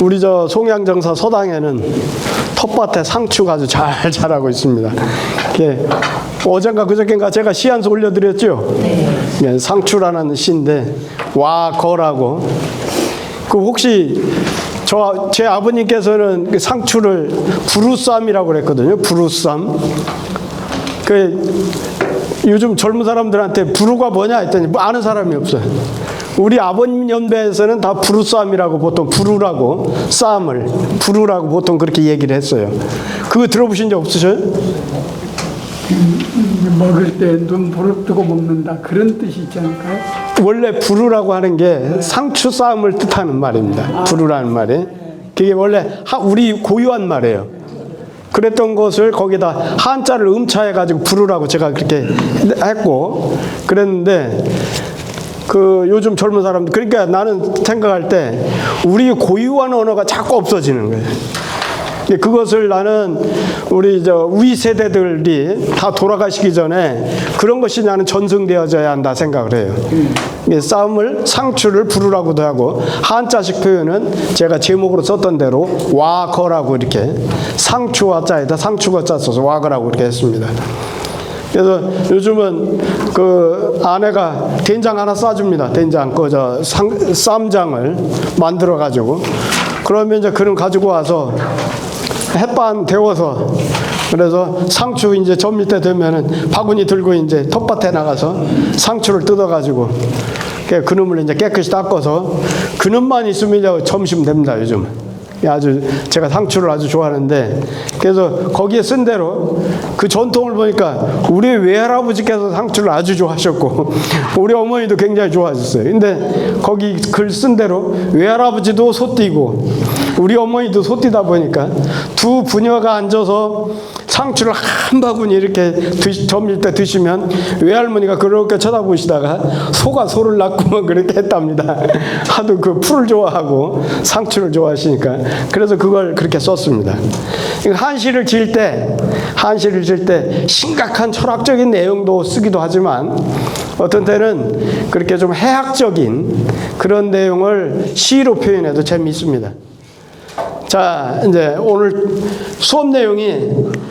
우리 저 송양정사 서당에는 텃밭에 상추가 아주 잘 자라고 있습니다. 어젠가 그저께인가 제가 시 한 수 올려드렸죠? 네. 상추라는 시인데 와거라고. 그 혹시 제 아버님께서는 그 상추를 부루쌈이라고 그랬거든요. 부루쌈. 요즘 젊은 사람들한테 부루가 뭐냐 했더니 아는 사람이 없어요. 우리 아버님 연배에서는 다 부루쌈이라고 보통 부루라고 쌈을 부루라고 보통 그렇게 얘기를 했어요. 그거 들어보신 적 없으셔요? 먹을 때 눈 부릅뜨고 먹는다 그런 뜻이 있지 않을까요? 원래 부루라고 하는 게 상추 쌈을 뜻하는 말입니다. 부루라는 말이. 그게 원래 우리 고유한 말이에요. 그랬던 것을 거기다 한자를 음차해가지고 부루라고 제가 그렇게 했고 그랬는데 요즘 젊은 사람들 그러니까 나는 생각할 때 우리 고유한 언어가 자꾸 없어지는 거예요. 그것을 나는 우리 우리 세대들이 다 돌아가시기 전에 그런 것이 나는 전승되어져야 한다 생각을 해요. 상추를 부루라고도 하고 한자식 표현은 제가 제목으로 썼던 대로 와거라고 이렇게 상추와 자에다 상추가 짜서 와거라고 이렇게 했습니다. 그래서 요즘은 아내가 된장 하나 싸줍니다. 된장 쌈장을 만들어 가지고 그러면 이제 그런 가지고 와서 햇반 데워서 그래서 상추 이제 점일 때 되면은 바구니 들고 이제 텃밭에 나가서 상추를 뜯어 가지고 그놈을 이제 깨끗이 닦아서 그놈만 있으면 점심 됩니다. 요즘 아주 제가 상추를 아주 좋아하는데 그래서 거기에 쓴 대로 그 전통을 보니까 우리 외할아버지께서 상추를 아주 좋아하셨고 우리 어머니도 굉장히 좋아하셨어요. 근데 거기 글 쓴 대로 외할아버지도 소띠고 우리 어머니도 소띠다 보니까 두 부녀가 앉아서 상추를 한 바구니 이렇게 점일 때 드시면 외할머니가 그렇게 쳐다보시다가 소가 소를 낳고 그렇게 했답니다. 하도 그 풀을 좋아하고 상추를 좋아하시니까 그래서 그걸 그렇게 썼습니다. 한시를 지을 때 심각한 철학적인 내용도 쓰기도 하지만 어떤 때는 그렇게 좀 해학적인 그런 내용을 시로 표현해도 재미있습니다. 자, 이제 오늘 수업 내용이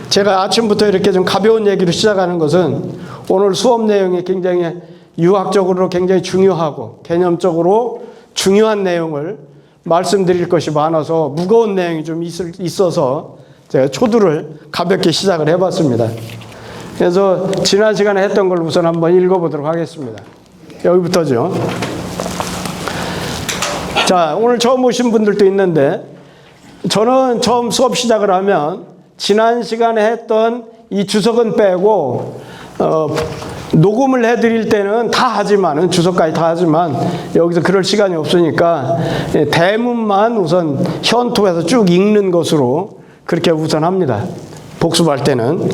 제가 아침부터 이렇게 좀 가벼운 얘기로 시작하는 것은 오늘 수업 내용이 굉장히 유학적으로 굉장히 중요하고 개념적으로 중요한 내용을 말씀드릴 것이 많아서 무거운 내용이 좀 있어서 제가 초두를 가볍게 시작을 해봤습니다. 그래서 지난 시간에 했던 걸 우선 한번 읽어보도록 하겠습니다. 여기부터죠. 자, 오늘 처음 오신 분들도 있는데 저는 처음 수업 시작을 하면 지난 시간에 했던 이 주석은 빼고 녹음을 해드릴 때는 다 하지만은 주석까지 다 하지만 여기서 그럴 시간이 없으니까 대문만 우선 현토에서 쭉 읽는 것으로 그렇게 우선 합니다. 복습할 때는.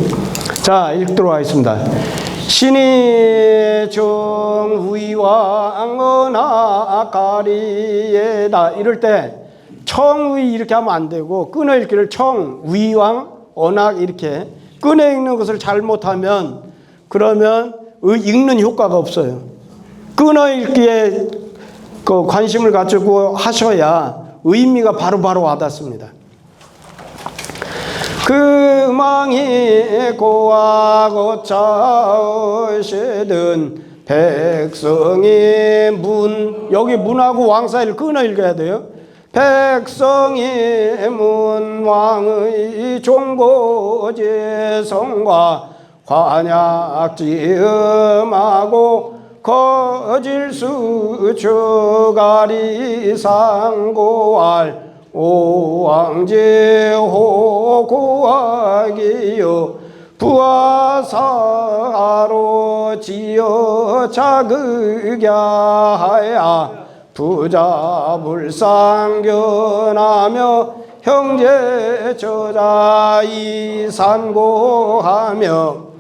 자, 읽도록 하겠습니다. 신이 정의와 언하가리에다 이럴 때 청의 이렇게 하면 안 되고 끊어 읽기를 청위왕 언악 이렇게 끊어 읽는 것을 잘못하면 그러면 읽는 효과가 없어요. 끊어 읽기에 관심을 가지고 하셔야 의미가 바로바로 와닿습니다. 금왕이 고하고차으시든 백성이 여기 문하고 왕 사이를 끊어 읽어야 돼요. 백성이 문왕의 종고제성과 관약지음하고 거질수 주가리 상고할 오왕제호 고하기요 부하사로 지어 자극야하야 부자불상견하며 형제 저자이 산고하며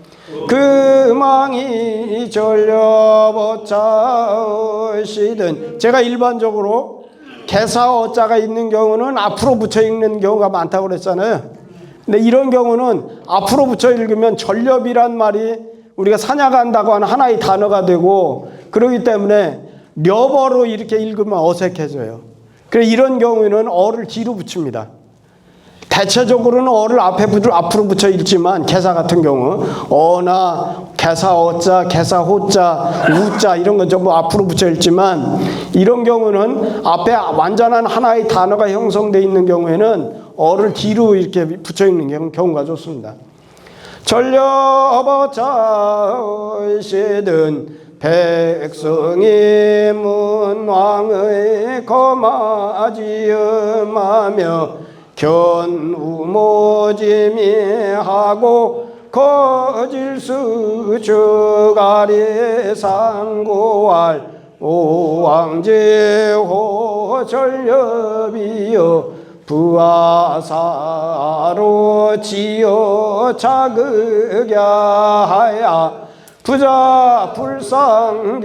금왕이 전려버차으시든 제가 일반적으로 개사어자가 있는 경우는 앞으로 붙여 읽는 경우가 많다고 그랬잖아요. 근데 이런 경우는 앞으로 붙여 읽으면 전렵이란 말이 우리가 사냥한다고 하는 하나의 단어가 되고 그러기 때문에 려버로 이렇게 읽으면 어색해져요. 그래 이런 경우에는 어를 뒤로 붙입니다. 대체적으로는 어를 앞으로 붙여 읽지만 개사 같은 경우 어나 개사 어자, 개사 호자, 우자 이런 건 전부 앞으로 붙여 읽지만 이런 경우는 앞에 완전한 하나의 단어가 형성되어 있는 경우에는 어를 뒤로 이렇게 붙여 읽는 경우가 좋습니다. 전려버자시든 백성이 문왕의 거마지음하며 견우모지미하고 거질수 주가리 상고할 오왕제호 전렵이여 부하사로 지어 자극야하야 부자 불상견하며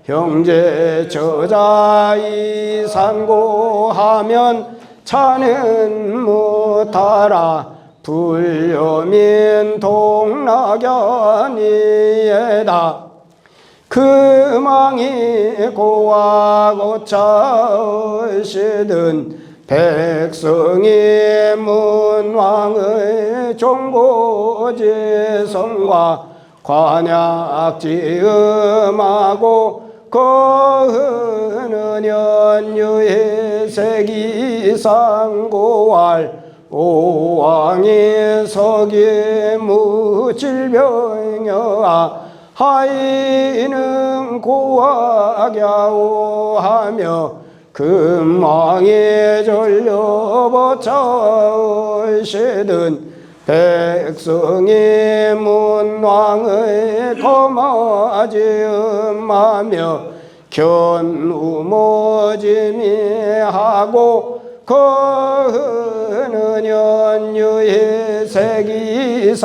형제 저자이 상고하면 차는 못하라 불려민 동락연이에다 금왕이 고하고차시든 백성이 문왕의 종고지성과 관약지음하고 거흐는 연유의 색이상고할 오왕이 서기무질병여아 하이는 고하갸오하며 금왕이 전려버차시든 백성이 문왕의 거마지음하며 견우모지미하고 거흐는 연유의 색이상고할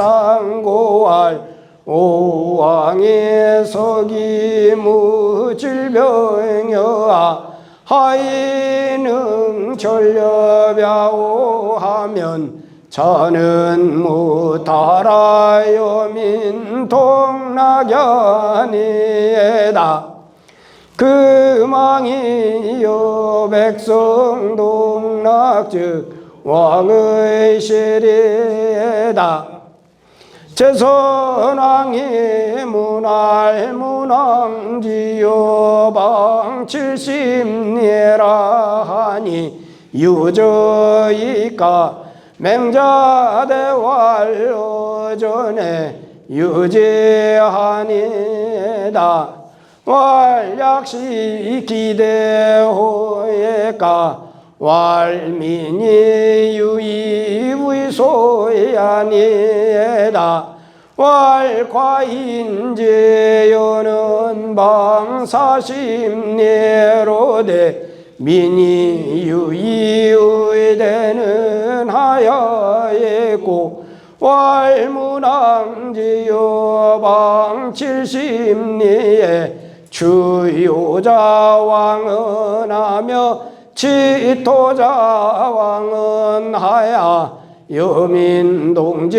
오왕이 서기무질병여아 하이능 전렵야오하면 저는 무타라 여민 동락연이에다 금왕이여 백성 동락즉 왕의 시리에다 제선왕이 문할 문왕지여 방 70리라 하니 유저이까 맹자대활로전에 유지하니다 왈약시 기대호예까 왈민이 유이위소야니다 왈과인제여는 방 40리로되 민이 유이의되는 하야였고 왈문왕지여 방 70리에 주요자 왕은 하며 치토자 왕은 하야 여민동지하시니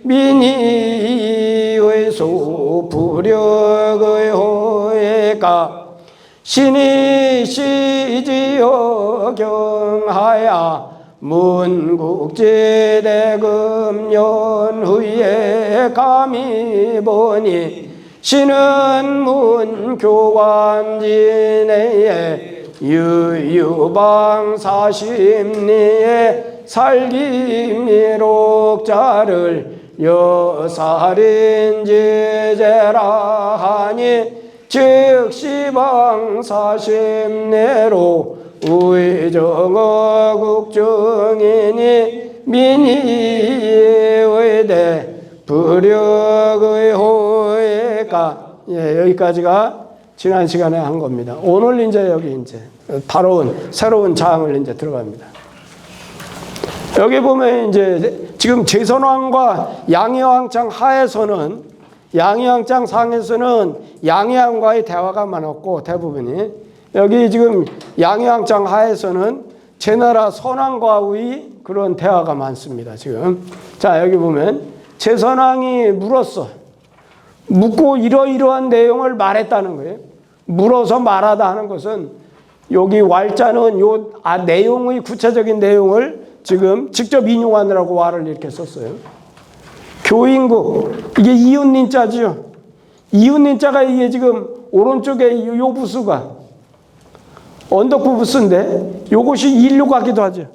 민이의 소부력의 호예가 신이 시지여 경하야 문국지대금년 후에 감히 보니 신은 문교관지내에 유유방 40리에 살기미록자를 여살인지제라 하니 즉시방 40내로 우의정어 국정이니 민의의대 불력의 호의가 여기까지가 지난 시간에 한 겁니다. 오늘 이제 여기 이제 바로 새로운 장을 이제 들어갑니다. 여기 보면 이제 지금 제선왕과 양의왕짱 하에서는 양의왕짱 상에서는 양의왕과의 대화가 많았고 대부분이 여기 지금 양의왕짱 하에서는 제나라 선왕과의 그런 대화가 많습니다. 지금 자 여기 보면 제선왕이 물었어. 묻고 이러이러한 내용을 말했다는 거예요. 물어서 말하다 하는 것은 여기 왈자는 내용의 구체적인 내용을 지금 직접 인용하느라고 와를 이렇게 썼어요. 교인국, 이게 이웃닌자죠. 이웃닌자가 이게 지금 오른쪽에 요 부수가 언덕부 부수인데 요것이 일로 가기도 하죠.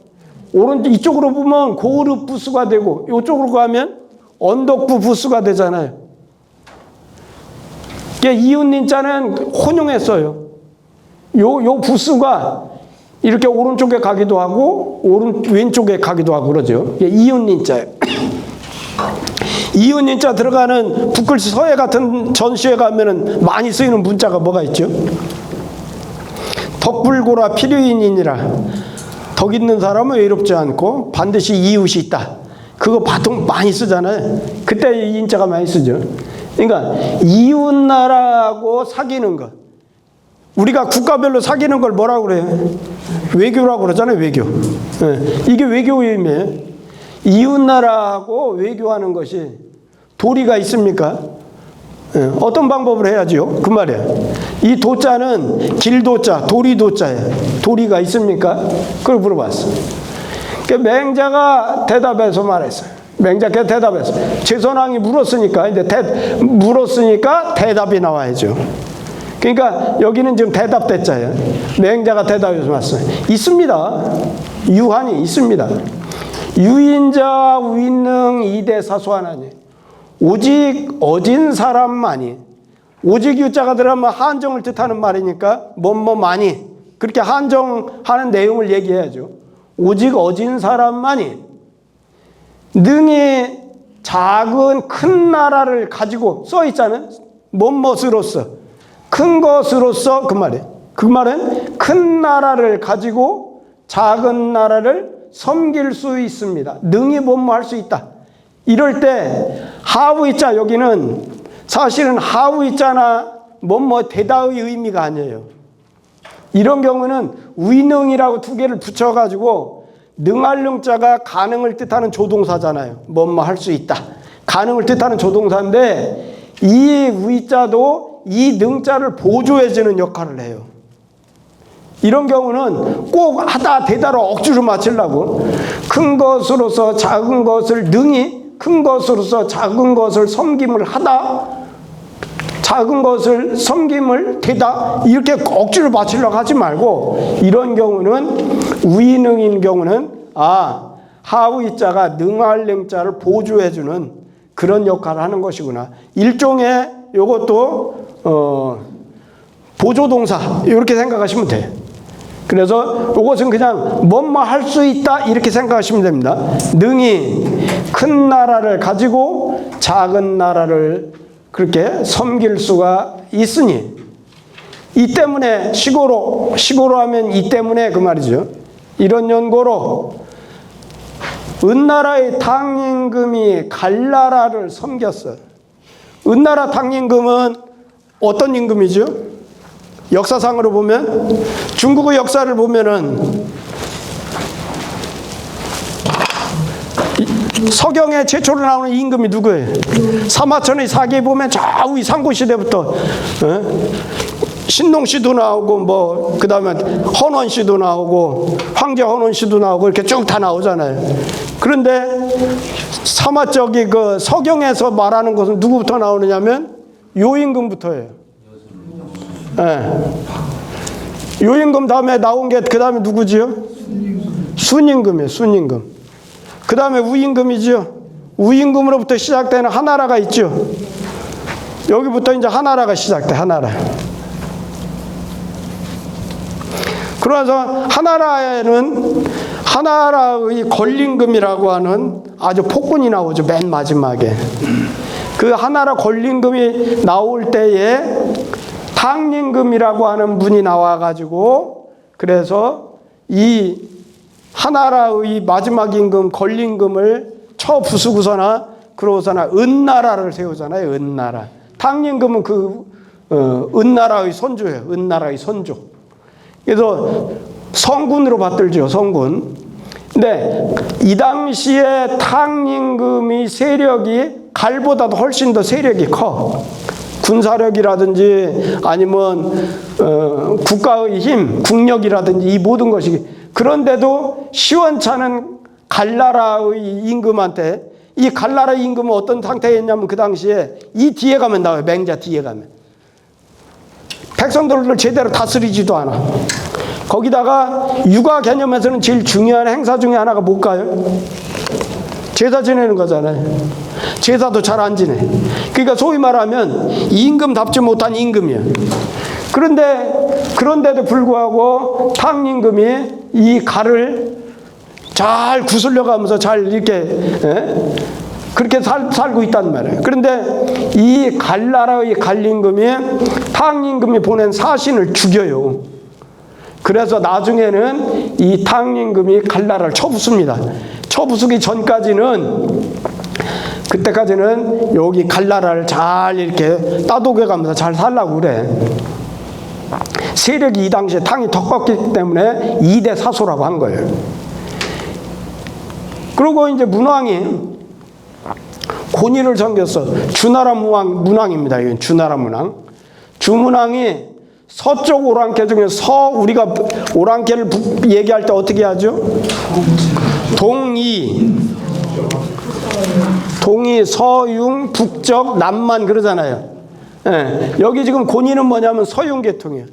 이쪽으로 보면 고르 부수가 되고 이쪽으로 가면 언덕부 부수가 되잖아요. 이게 이웃닌자는 혼용했어요. 요 부수가 이렇게 오른쪽에 가기도 하고 왼쪽에 가기도 하고 그러죠. 이게 이웃닌자예요. 이웃닌자 들어가는 붓글씨 서예 같은 전시회 가면은 많이 쓰이는 문자가 뭐가 있죠? 덕불고라 필요인이니라. 덕 있는 사람은 외롭지 않고 반드시 이웃이 있다. 그거 보통 많이 쓰잖아요. 그때 인자가 많이 쓰죠. 그러니까 이웃나라하고 사귀는 것. 우리가 국가별로 사귀는 걸 뭐라고 그래요? 외교라고 그러잖아요. 외교. 이게 외교의 의미예요. 이웃나라하고 외교하는 것이 도리가 있습니까? 어떤 방법을 해야죠? 그 말이야. 이 도자는 길도자, 도리도자예요. 도리가 있습니까? 그걸 물어봤어. 맹자가 대답해서 말했어요. 맹자께 대답했어요. 제선왕이 물었으니까 대답이 나와야죠. 그러니까 여기는 지금 대답대자예요. 맹자가 대답해서 말했어요. 있습니다. 유한이 있습니다. 유인자 위능 이대사소하나니 오직 어진 사람만이, 오직 유자가 들어가면 한정을 뜻하는 말이니까 뭐뭐만이 그렇게 한정하는 내용을 얘기해야죠. 오직 어진 사람만이 능히 작은 큰 나라를 가지고 써 있잖아요. 뭐뭐으로써 큰 것으로서 그 말이에요. 그 말은 큰 나라를 가지고 작은 나라를 섬길 수 있습니다. 능히 뭐뭐할 수 있다. 이럴 때 하우이자, 여기는 사실은 하우이자나 뭐뭐 대다의 의미가 아니에요. 이런 경우는 위능이라고 두 개를 붙여가지고 능할 능자가 가능을 뜻하는 조동사잖아요. 뭐뭐 할 수 있다. 가능을 뜻하는 조동사인데 이 위자도 이 능자를 보조해주는 역할을 해요. 이런 경우는 꼭 하다 대다로 억지로 맞추려고 큰 것으로서 작은 것을 능히, 큰 것으로서 작은 것을 섬김을 하다, 작은 것을 섬김을 되다, 이렇게 억지로 맞추려고 하지 말고 이런 경우는 위능인 경우는 하위자가 능할 능자를 보조해주는 그런 역할을 하는 것이구나. 일종의 요것도 보조동사 이렇게 생각하시면 돼요. 그래서 이것은 그냥 뭐뭐 할 수 있다 이렇게 생각하시면 됩니다. 능히 큰 나라를 가지고 작은 나라를 그렇게 섬길 수가 있으니, 이 때문에 시고로 하면 이 때문에 그 말이죠. 이런 연고로 은나라의 탕임금이 갈나라를 섬겼어. 은나라 탕임금은 어떤 임금이죠? 역사상으로 보면 중국의 역사를 보면은 서경에 최초로 나오는 임금이 누구예요? 사마천의 사기에 보면 저 위 삼국시대부터 신농씨도 나오고 뭐 그다음에 헌원씨도 나오고 황제 헌원씨도 나오고 이렇게 쭉 다 나오잖아요. 그런데 사마적이 그 서경에서 말하는 것은 누구부터 나오느냐면 요임금부터예요. 요임금 다음에 나온 게 그 다음에 누구지요? 순임금이에요. 순임금. 그 다음에 우임금이지요. 우임금으로부터 시작되는 하나라가 있죠. 여기부터 이제 하나라가 시작돼. 하나라. 그래서 하나라에는 하나라의 권림금이라고 하는 아주 폭군이 나오죠. 맨 마지막에. 그 하나라 권림금이 나올 때에 탕림금이라고 하는 분이 나와가지고 그래서 이 하나라의 마지막 임금 권림금을 쳐부수고서나 그러고서나 은나라를 세우잖아요. 은나라. 탕림금은 그 은나라의 선조예요. 은나라의 선조. 그래서 성군으로 받들죠. 성군. 근데 이 당시에 탕림금의 세력이 갈보다도 훨씬 더 세력이 커. 군사력이라든지 아니면 국가의 힘, 국력이라든지 이 모든 것이, 그런데도 시원찮은 갈나라의 임금한테, 이 갈나라 임금은 어떤 상태였냐면 그 당시에 이 뒤에 가면 나와요. 맹자 뒤에 가면 백성들을 제대로 다스리지도 않아. 거기다가 육아 개념에서는 제일 중요한 행사 중에 하나가 뭘까요? 제사 지내는 거잖아요. 제사도 잘 안 지내. 그러니까 소위 말하면 임금답지 못한 임금이야. 그런데도 불구하고 탕 임금이 이 갈을 잘 구슬려 가면서 잘 이렇게 그렇게 살고 있단 말이에요. 그런데 이 갈나라의 갈 임금이 탕 임금이 보낸 사신을 죽여요. 그래서 나중에는 이 탕 임금이 갈나라를 쳐붓습니다. 쳐부수기 전까지는, 그때까지는 여기 갈나라를 잘 이렇게 따독여 가면서 잘 살라고 그래. 세력이 이 당시에 탕이 더 컸기 때문에 2대 사소라고 한 거예요. 그리고 이제 문왕이 권위를 섬겼어. 주나라 문왕입니다. 이건 주나라 문왕. 주문왕이 서쪽 오랑캐 중에 우리가 오랑캐를 얘기할 때 어떻게 하죠? 동이, 서융, 북적, 남만 그러잖아요. 예, 여기 지금 권위는 뭐냐면 서융 계통이에요.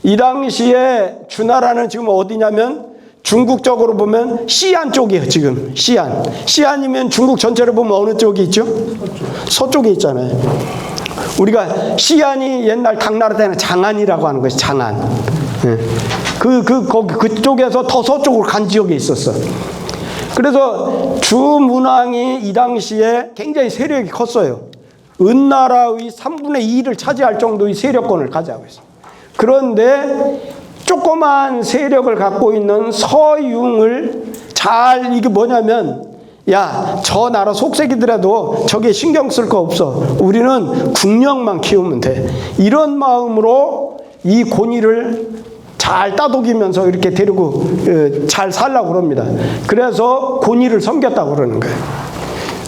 이 당시에 주나라는 지금 어디냐면 중국적으로 보면 시안 쪽이에요. 지금 시안이면 중국 전체를 보면 어느 쪽이 있죠? 서쪽에 있잖아요. 우리가 시안이 옛날 당나라 때는 장안이라고 하는 것이 장안. 예. 그쪽에서 더 서쪽으로 간 지역에 있었어. 그래서 주문왕이 이 당시에 굉장히 세력이 컸어요. 은나라의 3분의 2를 차지할 정도의 세력권을 가지고 있어요. 그런데 조그만 세력을 갖고 있는 서융을 이게 뭐냐면, 야, 저 나라 속색이더라도 저게 신경 쓸 거 없어. 우리는 국력만 키우면 돼. 이런 마음으로 이 권위를 잘 따독이면서 이렇게 데리고 잘 살라고 그럽니다. 그래서 권위를 섬겼다고 그러는 거예요.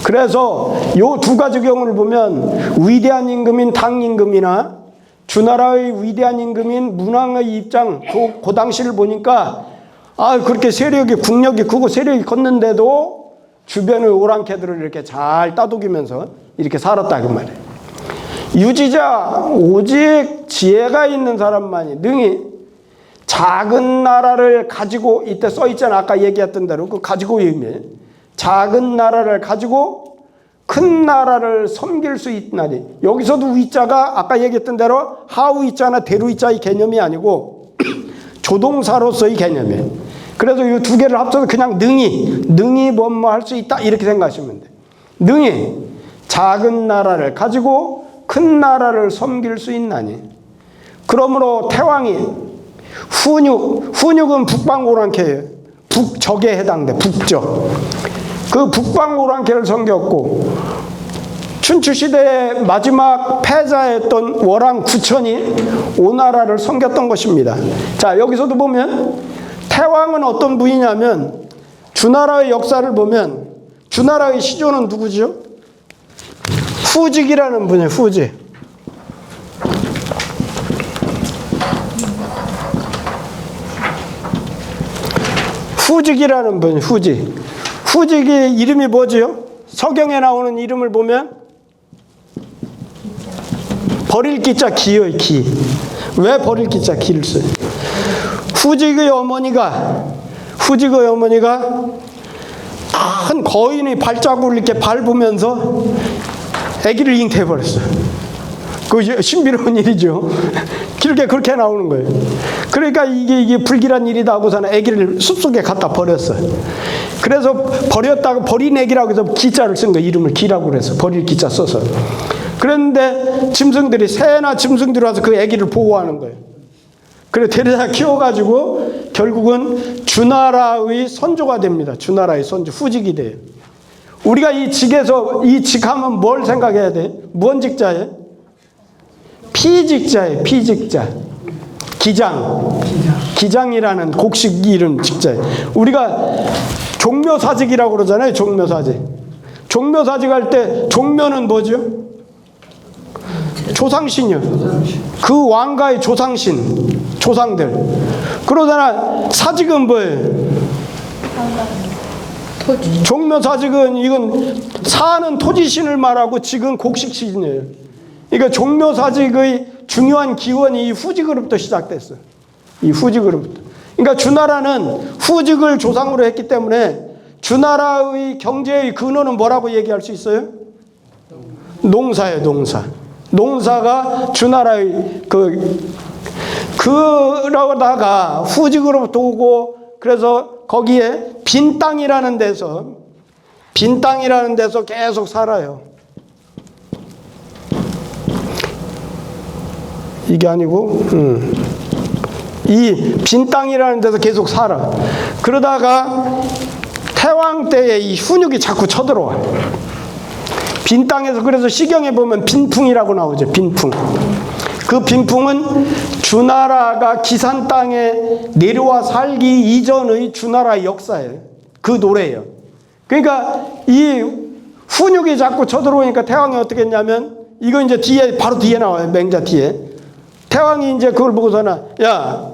그래서 요 두 가지 경우를 보면 위대한 임금인 탕 임금이나 주나라의 위대한 임금인 문왕의 입장, 그 당시를 보니까 그렇게 세력이, 국력이 크고 세력이 컸는데도 주변의 오랑캐들을 이렇게 잘 따독이면서 이렇게 살았다 그 말이에요. 유지자, 오직 지혜가 있는 사람만이 능히 작은 나라를 가지고, 이때 써 있잖아. 아까 얘기했던 대로 그 가지고의 의미. 작은 나라를 가지고 큰 나라를 섬길 수 있나니. 여기서도 위자가 아까 얘기했던 대로 하우 위자나 대루 위자의 개념이 아니고 조동사로서의 개념이에요. 그래서 이 두 개를 합쳐서 그냥 능히 뭐할 수 있다 이렇게 생각하시면 돼요. 능히 작은 나라를 가지고 큰 나라를 섬길 수 있나니. 그러므로 태왕이 훈육은 북방 오랑캐예요. 북적에 해당돼. 북적. 그 북방 오랑캐를 섬겼고, 춘추시대의 마지막 패자였던 월왕 구천이 오나라를 섬겼던 것입니다. 자, 여기서도 보면 태왕은 어떤 분이냐면, 주나라의 역사를 보면 주나라의 시조는 누구죠? 후직이라는 분이에요. 후직. 후직이라는 분, 후직이 이름이 뭐지요? 서경에 나오는 이름을 보면 버릴 기자 기의 기. 왜 버릴 기자 기를 써요? 후직의 어머니가 큰 거인의 발자국을 이렇게 밟으면서 아기를 잉태해버렸어요. 그 신비로운 일이죠. 그렇게 나오는 거예요. 그러니까 이게 불길한 일이다 하고서는 아기를 숲속에 갖다 버렸어요. 그래서 버린 아기라고 해서 기자를 쓴 거예요. 이름을 기라고 그래서 버릴 기자 써서. 그런데 새나 짐승들이 와서 그 아기를 보호하는 거예요. 그래 데려다 키워가지고 결국은 주나라의 선조가 됩니다. 주나라의 선조, 후직이 돼요. 우리가 이 직하면 뭘 생각해야 돼? 뭔 직자예요? 피직자예요. 피직자. 기장이라는 곡식 이름 직자예요. 우리가 종묘사직이라고 그러잖아요. 종묘사직 할 때 종묘는 뭐죠? 조상신이요. 그 왕가의 조상들. 그러잖아. 사직은 뭐예요? 종묘사직은 이건 사는 토지신을 말하고 직은 곡식신이에요. 그러니까 종묘사직의 중요한 기원이 이 후직으로부터 시작됐어요. 이 후직으로부터. 그러니까 주나라는 후직을 조상으로 했기 때문에 주나라의 경제의 근원은 뭐라고 얘기할 수 있어요? 농사예요, 농사. 농사가 주나라의 그러다가 후직으로부터 오고 그래서 거기에 빈 땅이라는 데서 계속 살아요. 이게 아니고, 이 빈 땅이라는 데서 계속 살아. 그러다가 태왕 때에 이 훈육이 자꾸 쳐들어와. 빈 땅에서 그래서 시경에 보면 빈풍이라고 나오죠. 빈풍. 그 빈풍은 주나라가 기산 땅에 내려와 살기 이전의 주나라의 역사예요. 그 노래예요. 그러니까 이 훈육이 자꾸 쳐들어오니까 태왕이 어떻게 했냐면 이거 이제 뒤에 바로 뒤에 나와요. 맹자 뒤에. 태왕이 이제 그걸 보고서는 야,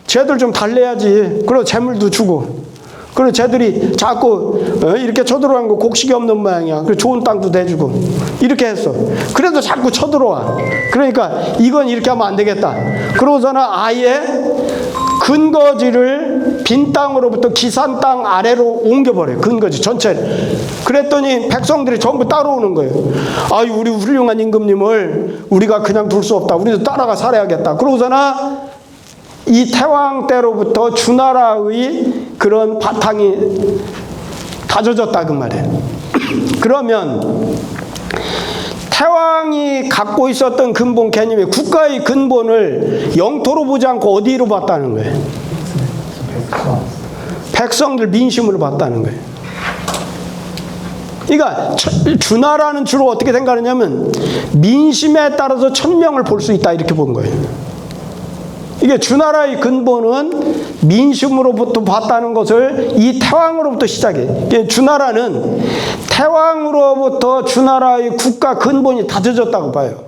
쟤들 좀 달래야지. 그리고 재물도 주고. 그리고 쟤들이 자꾸 이렇게 쳐들어간 거 곡식이 없는 모양이야. 그리고 좋은 땅도 대주고 이렇게 했어. 그래도 자꾸 쳐들어와. 그러니까 이건 이렇게 하면 안 되겠다. 그러고서는 아예 근거지를 빈 땅으로부터 기산 땅 아래로 옮겨버려요. 근거지 전체를. 그랬더니 백성들이 전부 따라오는 거예요. 아유, 우리 훌륭한 임금님을 우리가 그냥 둘 수 없다. 우리도 따라가 살아야겠다. 그러고서는 이 태왕 때로부터 주나라의 그런 바탕이 다져졌다 그 말이에요. 그러면 태왕이 갖고 있었던 근본 개념이 국가의 근본을 영토로 보지 않고 어디로 봤다는 거예요? 백성들 민심으로 봤다는 거예요. 그러니까 주나라는 주로 어떻게 생각하냐면 민심에 따라서 천명을 볼 수 있다 이렇게 본 거예요. 이게 주나라의 근본은 민심으로부터 봤다는 것을 이 태왕으로부터 시작해. 주나라는 태왕으로부터 주나라의 국가 근본이 다져졌다고 봐요.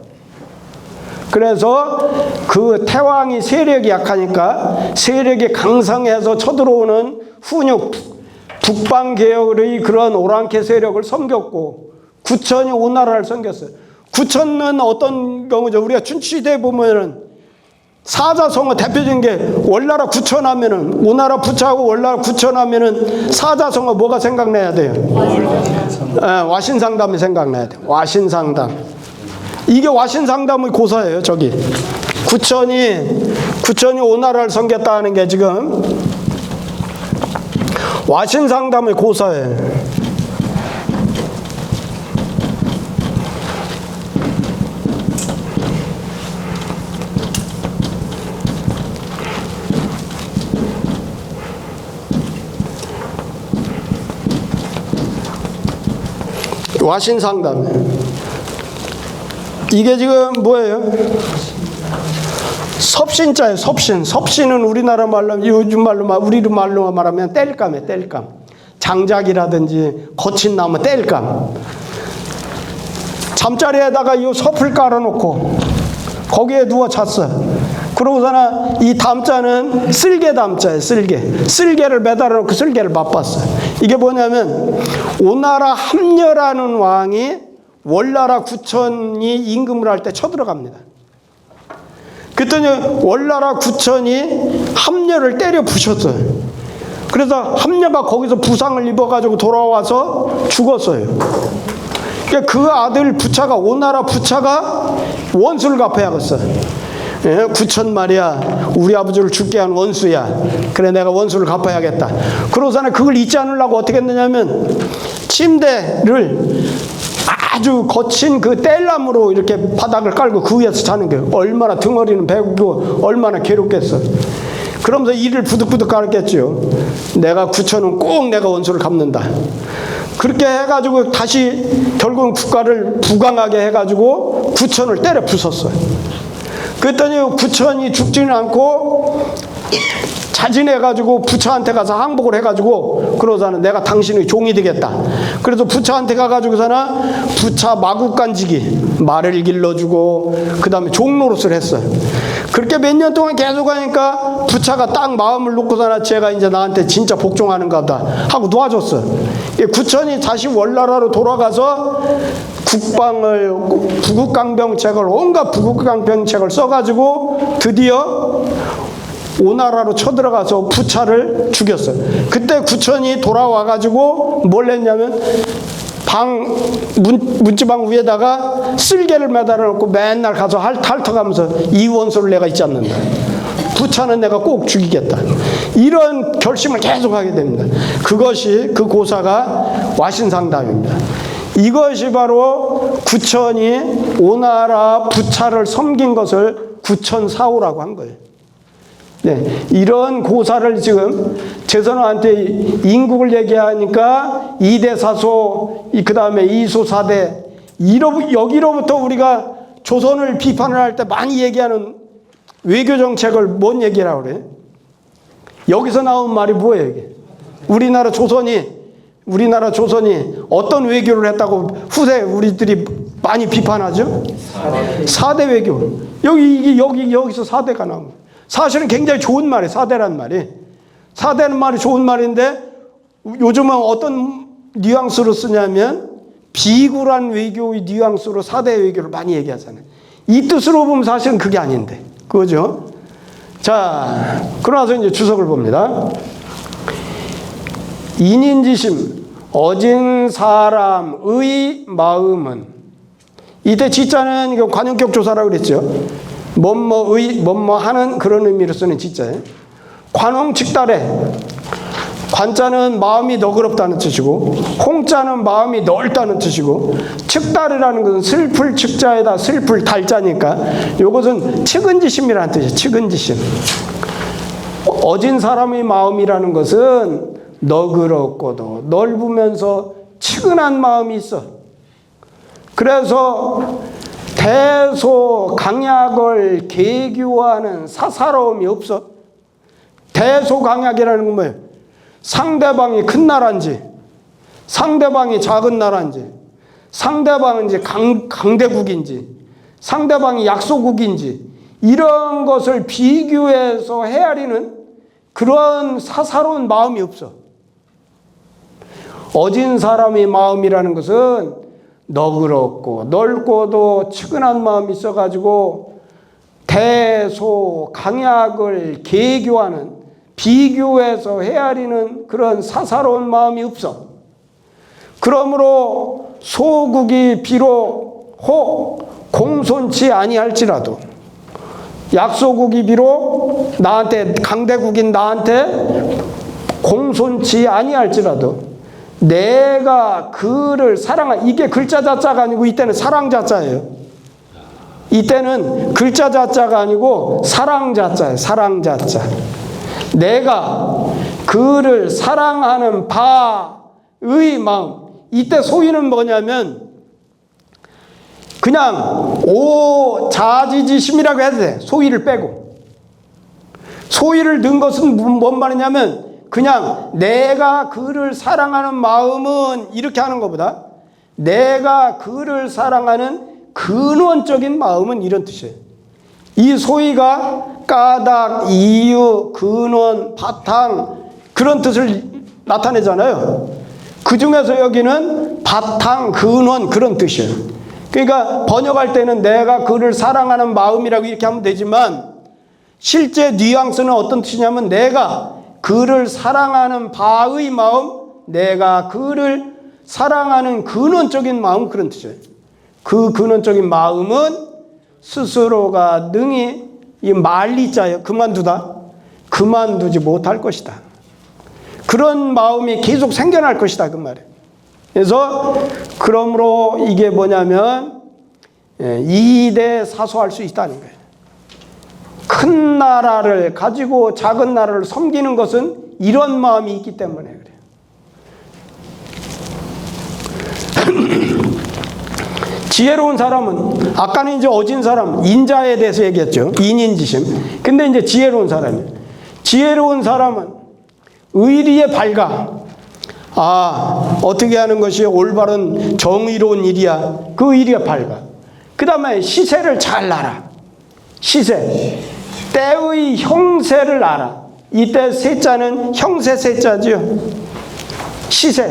그래서 그 태왕이 세력이 약하니까 세력이 강성해서 쳐들어오는 훈육, 북방개혁의 그런 오랑캐 세력을 섬겼고 구천이 오나라를 섬겼어요. 구천은 어떤 경우죠? 우리가 춘추시대에 보면은 사자성어 대표적인 게 월나라 구천하면은 오나라 부차하고 월나라 구천하면은 사자성어 뭐가 생각나야 돼요? 와신상담이 생각나야 돼요. 와신상담. 이게 와신상담의 고사예요. 저기 구천이 오나라를 섬겼다는 게 지금 와신상담의 고사예요. 와신상담. 이게 지금 뭐예요? 섭신자예요. 섭신은 우리나라 말로 요즘 말로 우리 말로 말하면 땔감이에요. 땔감. 장작이라든지 거친 나무 땔감. 잠자리에다가 이 섭을 깔아놓고 거기에 누워 잤어요. 그러고서는 이 담자는 쓸개 담자예요. 쓸개를 매달아놓고 쓸개를 맛봤어요. 이게 뭐냐면 오나라 함녀라는 왕이 월나라 구천이 임금을 할 때 쳐들어갑니다. 그랬더니 월나라 구천이 함녀를 때려 부셨어요. 그래서 함녀가 거기서 부상을 입어가지고 돌아와서 죽었어요. 그러니까 그 아들 부차가 오나라 부차가 원수를 갚아야겠어요. 예, 구천 말이야. 우리 아버지를 죽게 한 원수야. 그래 내가 원수를 갚아야겠다. 그러고서는 그걸 잊지 않으려고 어떻게 했느냐면 침대를 아주 거친 그 땔감으로 이렇게 바닥을 깔고 그 위에서 자는 거예요. 얼마나 등허리는 배고프고 얼마나 괴롭겠어. 그러면서 이를 부득부득 깔았겠죠. 내가 구천은 꼭 내가 원수를 갚는다. 그렇게 해가지고 다시 결국은 국가를 부강하게 해가지고 구천을 때려 부쉈어요. 그랬더니 구천이 죽지는 않고 자진해가지고 부처한테 가서 항복을 해가지고 그러자는 내가 당신의 종이 되겠다. 그래서 부처한테 가가지고서는 부처 마국간지기 말을 길러주고 그 다음에 종로릇을 했어요. 그렇게 몇 년 동안 계속 하니까 부처가 딱 마음을 놓고서는 제가 이제 나한테 진짜 복종하는가 보다 하고 놓아줬어요. 구천이 다시 원나라로 돌아가서 국방을, 부국강병책을, 온갖 부국강병책을 써가지고 드디어 오나라로 쳐들어가서 부차를 죽였어요. 그때 구천이 돌아와가지고 뭘 했냐면 문지방 위에다가 쓸개를 매달아 놓고 맨날 가서 핥아가면서 이 원소를 내가 잊지 않는다. 부차는 내가 꼭 죽이겠다. 이런 결심을 계속 하게 됩니다. 그것이 그 고사가 와신상담입니다. 이것이 바로 구천이 오나라 부차를 섬긴 것을 구천사오라고 한 거예요. 네, 이런 고사를 지금 제선호한테 인국을 얘기하니까 2대 4소, 그 다음에 2소 4대, 여기로부터 우리가 조선을 비판을 할 때 많이 얘기하는 외교 정책을 뭔 얘기라고 그래요? 여기서 나온 말이 뭐예요, 이게? 우리나라 조선이 어떤 외교를 했다고 후세 우리들이 많이 비판하죠? 4대 외교. 여기서 4대가 나옵니다. 사실은 굉장히 좋은 말이에요. 4대란 말이. 4대는 말이 좋은 말인데 요즘은 어떤 뉘앙스로 쓰냐면 비굴한 외교의 뉘앙스로 4대 외교를 많이 얘기하잖아요. 이 뜻으로 보면 사실은 그게 아닌데. 그거죠? 자, 그러나서 이제 주석을 봅니다. 인인지심, 어진 사람의 마음은, 이때 지자는 관용격 조사라고 그랬죠. 뭐뭐 하는 그런 의미로 쓰는 지자예요. 관홍측달에, 관자는 마음이 너그럽다는 뜻이고 홍자는 마음이 넓다는 뜻이고 측달이라는 것은 슬플 측자에다 슬플 달자니까 이것은 측은지심이라는 뜻이에요. 측은지심. 어진 사람의 마음이라는 것은 너그럽고도 넓으면서 측은한 마음이 있어. 그래서 대소강약을 계규하는 사사로움이 없어. 대소강약이라는 건 뭐예요? 상대방이 큰 나라인지 상대방이 작은 나라인지 상대방은 이제 강대국인지 상대방이 약소국인지 이런 것을 비교해서 헤아리는 그런 사사로운 마음이 없어. 어진 사람의 마음이라는 것은 너그럽고 넓고도 측은한 마음이 있어가지고 대소강약을 계교하는 비교해서 헤아리는 그런 사사로운 마음이 없어. 그러므로 소국이 비록 공손치 아니할지라도 약소국이 비록 나한테 강대국인 나한테 공손치 아니할지라도 내가 그를 이게 글자 자자가 아니고 이때는 사랑 자자예요. 이때는 글자 자자가 아니고 사랑 자자예요. 사랑 자자. 내가 그를 사랑하는 바의 마음. 이때 소위는 뭐냐면 그냥 오자지지심이라고 해도 돼. 소위를 빼고. 소위를 넣은 것은 뭔 말이냐면 그냥 내가 그를 사랑하는 마음은 이렇게 하는 것보다 내가 그를 사랑하는 근원적인 마음은 이런 뜻이에요. 이 소위가 까닭, 이유, 근원, 바탕 그런 뜻을 나타내잖아요. 그 중에서 여기는 바탕, 근원 그런 뜻이에요. 그러니까 번역할 때는 내가 그를 사랑하는 마음이라고 이렇게 하면 되지만 실제 뉘앙스는 어떤 뜻이냐면 내가 그를 사랑하는 바의 마음, 내가 그를 사랑하는 근원적인 마음 그런 뜻이에요. 그 근원적인 마음은 스스로가 능히 이 말리자요. 그만두지 못할 것이다. 그런 마음이 계속 생겨날 것이다. 그 말이에요. 그래서 그러므로 이게 뭐냐면 2대 사소할 수 있다는 거예요. 큰 나라를 가지고 작은 나라를 섬기는 것은 이런 마음이 있기 때문에 그래요. 지혜로운 사람은 아까는 이제 어진 사람 인자에 대해서 얘기했죠. 인인지심. 근데 이제 지혜로운 사람이에요. 지혜로운 사람은 의리에 밝아. 아, 어떻게 하는 것이 올바른 정의로운 일이야. 그 의리가 밝아. 그 다음에 시세를 잘 알아. 시세. 때의 형세를 알아. 이때 세자는 형세 세자지요. 시세.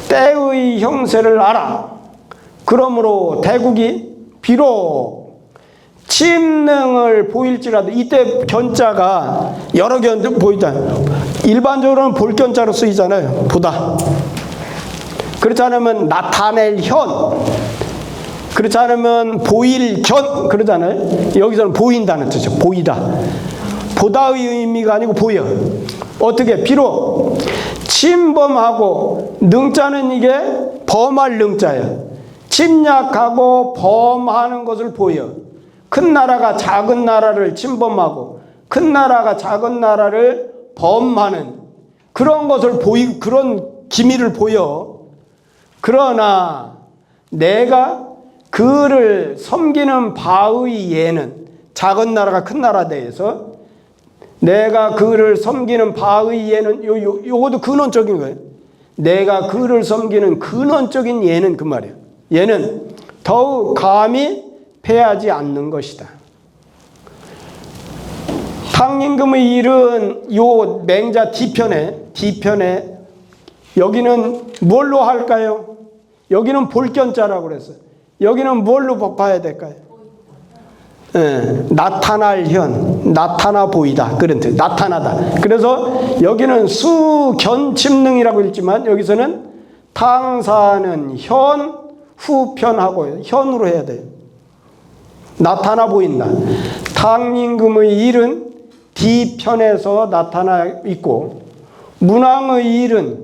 때의 형세를 알아. 그러므로 대국이 비록 침능을 보일지라도, 이때 견자가 여러 견 보이다. 일반적으로는 볼 견자로 쓰이잖아요. 보다. 그렇지 않으면 나타낼 현, 그렇지 않으면 보일 견 그러잖아요. 여기서는 보인다는 뜻이죠. 보이다. 보다의 의미가 아니고 보여. 어떻게? 비록 침범하고, 능자는 이게 범할 능자예요. 침략하고 범하는 것을 보여. 큰 나라가 작은 나라를 침범하고 큰 나라가 작은 나라를 범하는 그런 것을 그런 기미를 보여. 그러나 내가 그를 섬기는 바의 예는, 작은 나라가 큰 나라에 대해서 내가 그를 섬기는 바의 예는, 요것도 근원적인 거예요. 내가 그를 섬기는 근원적인 예는 그 말이에요. 얘는 더욱 감히 패하지 않는 것이다. 탕임금의 일은 요 맹자 뒤편에 여기는 뭘로 할까요? 여기는 볼견자라고 그랬어요. 여기는 뭘로 봐야 될까요? 나타날 현, 나타나 보이다. 그런 뜻, 나타나다. 그래서 여기는 수견침능이라고 읽지만 여기서는 탕사는 현, 후편하고 현으로 해야 돼요. 나타나 보인다. 탕임금의 일은 뒤편에서 나타나 있고, 문왕의 일은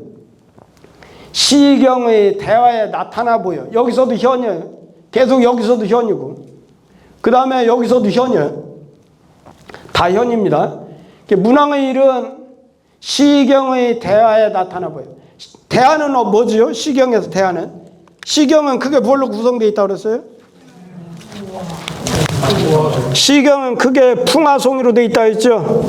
시경의 대화에 나타나 보여. 여기서도 현이에요. 계속 여기서도 현이고, 그 다음에 여기서도 현이에요. 다 현입니다. 문왕의 일은 시경의 대화에 나타나 보여. 대화는 뭐지요? 시경에서 대화는? 시경은 크게 뭘로 구성되어 있다고 그랬어요? 시경은 크게 풍화송이로 되어 있다고 했죠?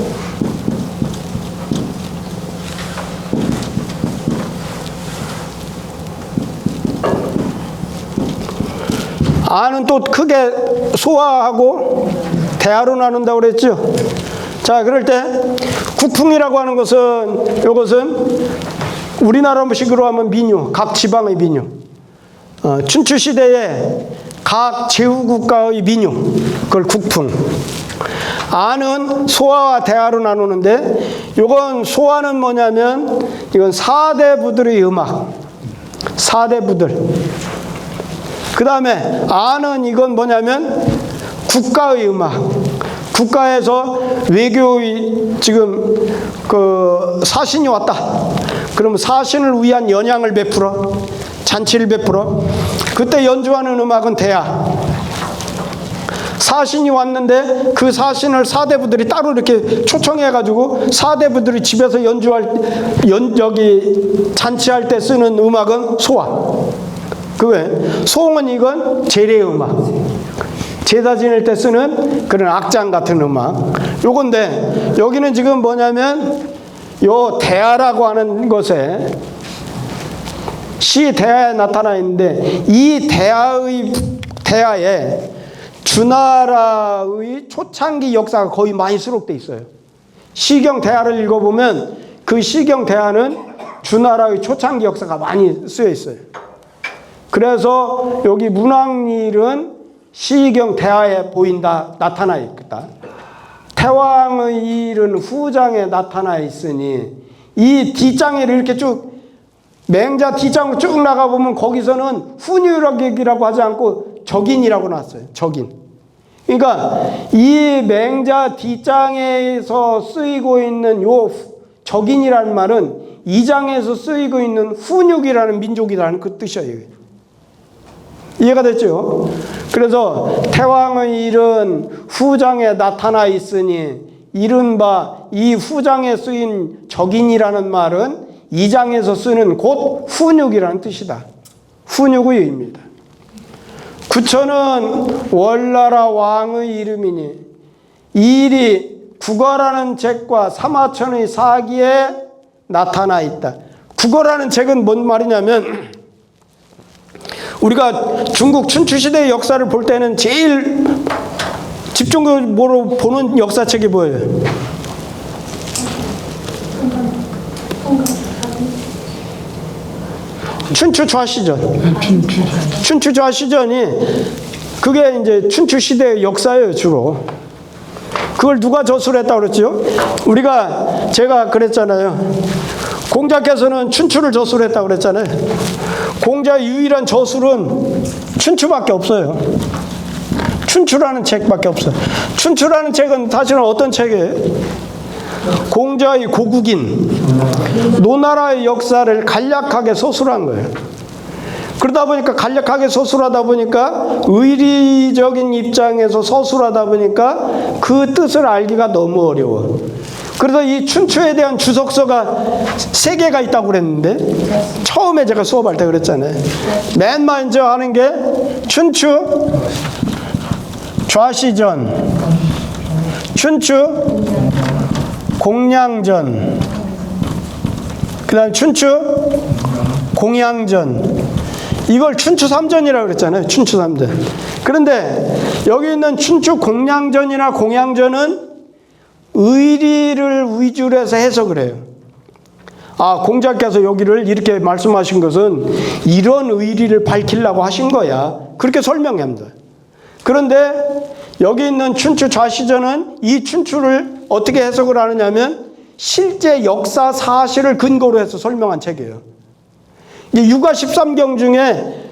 아는 또 크게 소화하고 대하로 나눈다고 그랬죠? 자, 그럴 때 국풍이라고 하는 것은, 이것은 우리나라식으로 하면 민요, 각 지방의 민요. 춘추시대에 각 제후국가의 민요, 그걸 국풍. 아는 소화와 대하로 나누는데, 이건 소화는 뭐냐면 이건 사대부들의 음악, 사대부들. 그 다음에 아는 이건 뭐냐면 국가의 음악. 국가에서 외교의 지금 그 사신이 왔다. 그러면 사신을 위한 연양을 베풀어, 잔치를 베풀어. 그때 연주하는 음악은 대하. 사신이 왔는데 그 사신을 사대부들이 따로 이렇게 초청해가지고 사대부들이 집에서 여기 잔치할 때 쓰는 음악은 소화. 그 외 소홍은 이건 제례 음악. 제사 지낼 때 쓰는 그런 악장 같은 음악. 요건데 여기는 지금 뭐냐면 요 대하라고 하는 것에 시 대하에 나타나 있는데, 이 대하에 주나라의 초창기 역사가 거의 많이 수록되어 있어요. 시경 대하를 읽어보면 그 시경 대하는 주나라의 초창기 역사가 많이 쓰여 있어요. 그래서 여기 문왕일은 시경 대하에 보인다, 나타나 있다. 태왕의 일은 후장에 나타나 있으니, 이 뒷장에 이렇게 쭉 맹자 뒷장으로 쭉 나가보면 거기서는 훈유력이라고 하지 않고 적인이라고 나왔어요. 적인. 그러니까 이 맹자 뒷장에서 쓰이고 있는 요 적인이라는 말은 이 장에서 쓰이고 있는 훈육이라는 민족이라는 그 뜻이에요. 이해가 됐죠? 그래서 태왕의 일은 후장에 나타나 있으니, 이른바 이 후장에 쓰인 적인이라는 말은 이 장에서 쓰는 곧 훈육이라는 뜻이다. 훈육의 의미입니다. 구천은 월나라 왕의 이름이니, 이 일이 국어라는 책과 사마천의 사기에 나타나 있다. 국어라는 책은 뭔 말이냐면 우리가 중국 춘추시대의 역사를 볼 때는 제일 집중적으로 보는 역사책이 뭐예요? 춘추 좌시전. 춘추 좌시전이 그게 이제 춘추 시대의 역사예요, 주로. 그걸 누가 저술했다고 그랬죠? 제가 그랬잖아요. 공자께서는 춘추를 저술했다고 그랬잖아요. 공자의 유일한 저술은 춘추밖에 없어요. 춘추라는 책밖에 없어요. 춘추라는 책은 사실은 어떤 책이에요? 공자의 고국인 노나라의 역사를 간략하게 서술한 거예요. 그러다 보니까 간략하게 서술하다 보니까 의리적인 입장에서 서술하다 보니까 그 뜻을 알기가 너무 어려워. 그래서 이 춘추에 대한 주석서가 3개가 있다고 그랬는데 처음에 제가 수업할 때 그랬잖아요. 맨 먼저 하는 게 춘추 좌시전, 춘추 공량전, 그 다음에 춘추 공양전. 이걸 춘추 3전이라고 그랬잖아요. 춘추 3전. 그런데 여기 있는 춘추 공양전이나 공양전은 의리를 위주로 해서 해석을 해요. 공자께서 여기를 이렇게 말씀하신 것은 이런 의리를 밝히려고 하신 거야. 그렇게 설명합니다. 그런데 여기 있는 춘추 좌시전은 이 춘추를 어떻게 해석을 하느냐면 실제 역사 사실을 근거로 해서 설명한 책이에요. 육아 13경 중에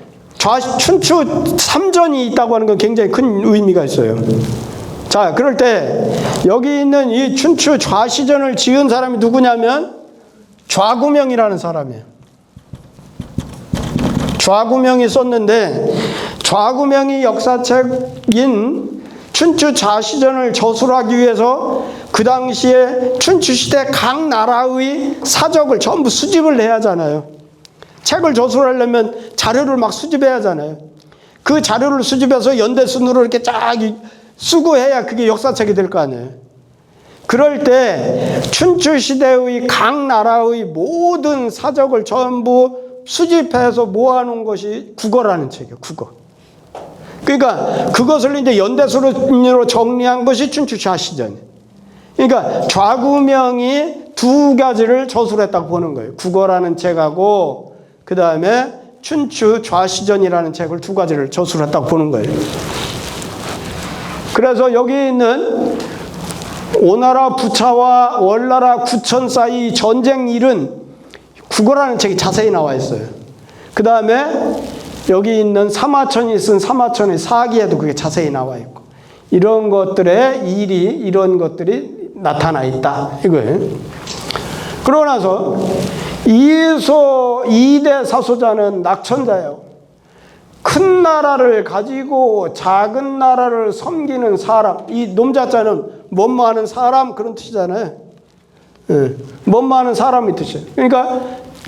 춘추 3전이 있다고 하는 건 굉장히 큰 의미가 있어요. 자, 그럴 때 여기 있는 이 춘추 좌시전을 지은 사람이 누구냐면 좌구명이라는 사람이에요. 좌구명이 썼는데 좌구명이 역사책인 춘추 좌시전을 저술하기 위해서 그 당시에 춘추시대 각 나라의 사적을 전부 수집을 해야 하잖아요. 책을 저술하려면 자료를 막 수집해야 하잖아요. 그 자료를 수집해서 연대순으로 이렇게 쫙 쓰고 해야 그게 역사책이 될 거 아니에요. 그럴 때 춘추시대의 각 나라의 모든 사적을 전부 수집해서 모아놓은 것이 국어라는 책이에요. 국어. 그러니까 그것을 이제 연대순으로 정리한 것이 춘추 좌시전이에요. 그러니까 좌구명이 2가지를 저술했다고 보는 거예요. 국어라는 책하고 그 다음에 춘추 좌시전이라는 책을 2가지를 저술했다고 보는 거예요. 그래서 여기 있는 오나라 부차와 월나라 구천 사이 전쟁 일은 국어라는 책이 자세히 나와 있어요. 그 다음에 여기 있는 사마천이 쓴 사마천의 사기에도 그게 자세히 나와 있고 이런 것들의 일이 이런 것들이 나타나 있다 이거예요. 그러고 나서 이소 2대 사소자는 낙천자예요. 큰 나라를 가지고 작은 나라를 섬기는 사람. 이 놈자자는 뭐뭐하는 사람 그런 뜻이잖아요. 뭐뭐하는 사람이 뜻이에요. 그러니까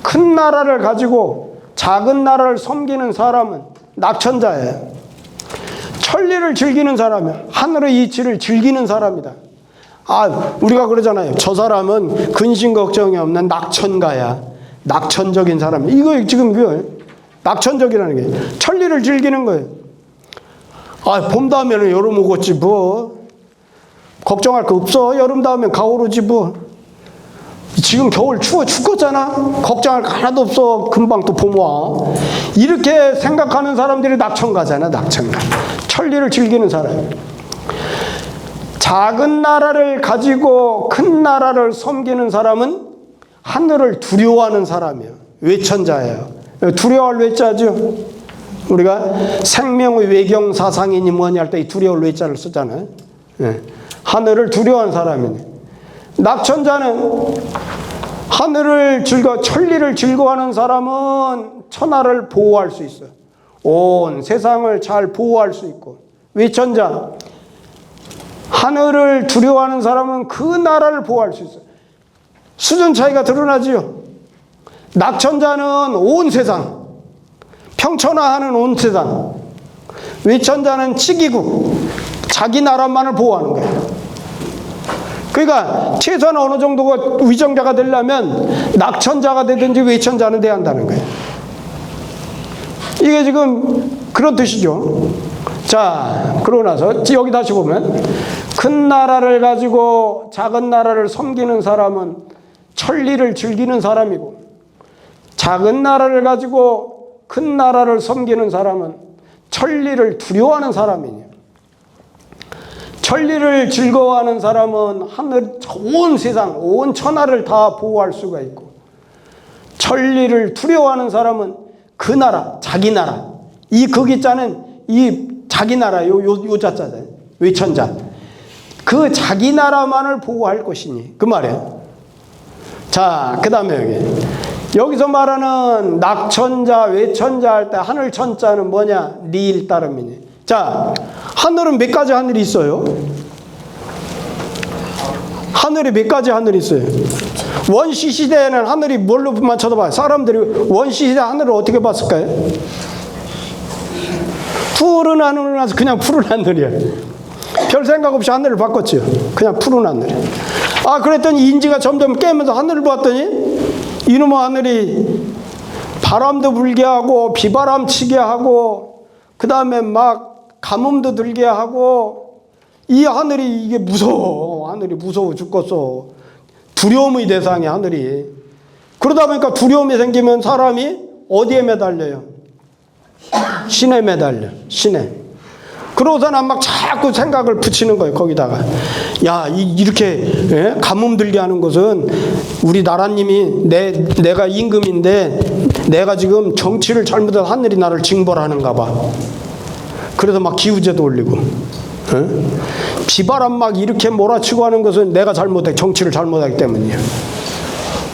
큰 나라를 가지고 작은 나라를 섬기는 사람은 낙천자예요. 천리를 즐기는 사람이야. 하늘의 이치를 즐기는 사람이다. 우리가 그러잖아요. 저 사람은 근심 걱정이 없는 낙천가야. 낙천적인 사람. 이거 지금 그거예요. 낙천적이라는 게 천리를 즐기는 거예요. 봄 다음에는 여름 오겠지 뭐. 걱정할 거 없어. 여름 다음엔 가을 오지 뭐. 지금 겨울 추워 죽겠잖아. 걱정할 거 하나도 없어. 금방 또 봄 와. 이렇게 생각하는 사람들이 낙천가잖아. 낙천가. 천리를 즐기는 사람. 작은 나라를 가지고 큰 나라를 섬기는 사람은 하늘을 두려워하는 사람이에요. 외천자예요. 두려워할 외자죠. 우리가 생명의 외경 사상이니 뭐니 할 때 이 두려울 외자를 쓰잖아요. 하늘을 두려워하는 사람이네. 낙천자는 하늘을 천리를 즐거워하는 사람은 천하를 보호할 수 있어요. 온 세상을 잘 보호할 수 있고. 외천자 하늘을 두려워하는 사람은 그 나라를 보호할 수 있어요. 수준 차이가 드러나지요. 낙천자는 온 세상, 평천하하는 온 세상. 외천자는 치기국, 자기 나라만을 보호하는 거예요. 그러니까 최소한 어느 정도가 위정자가 되려면 낙천자가 되든지 외천자는 돼야 한다는 거예요. 이게 지금 그런 뜻이죠. 자, 그러고 나서 여기 다시 보면 큰 나라를 가지고 작은 나라를 섬기는 사람은 천리를 즐기는 사람이고, 작은 나라를 가지고 큰 나라를 섬기는 사람은 천리를 두려워하는 사람이에요. 천리를 즐거워하는 사람은 하늘 온 세상, 온 천하를 다 보호할 수가 있고, 천리를 두려워하는 사람은 그 나라, 자기 나라, 이 거기자는 이 자기 나라, 요 자자잖아요. 외천자. 그 자기 나라만을 보호할 것이니 그 말이에요. 자, 그 다음에 여기서 말하는 낙천자, 외천자 할 때 하늘 천자는 뭐냐? 리일 따름이니. 자, 하늘은 몇 가지 하늘이 있어요? 하늘이 몇 가지 하늘이 있어요? 원시 시대에는 하늘이 뭘로만 쳐다봐요? 사람들이 원시 시대 하늘을 어떻게 봤을까요? 푸른 하늘을 나서 그냥 푸른 하늘이야. 별 생각 없이 하늘을 바꿨지요. 그냥 푸른 하늘이야. 아, 그랬더니 인지가 점점 깨면서 하늘을 봤더니 이놈의 하늘이 바람도 불게 하고 비바람 치게 하고 그 다음에 막 가뭄도 들게 하고, 이 하늘이 이게 무서워. 하늘이 무서워 죽겠어. 두려움의 대상이야 하늘이. 그러다 보니까 두려움이 생기면 사람이 어디에 매달려요? 신에 매달려. 신에. 그러고서는 막 자꾸 생각을 붙이는 거예요. 거기다가 야, 이렇게 가뭄 들게 하는 것은 우리 나라님이 내가 임금인데 내가 지금 정치를 잘못해서 하늘이 나를 징벌하는가 봐. 그래서 막 기우제도 올리고, 비바람 막 이렇게 몰아치고 하는 것은 내가 잘못해, 정치를 잘못하기 때문이에요.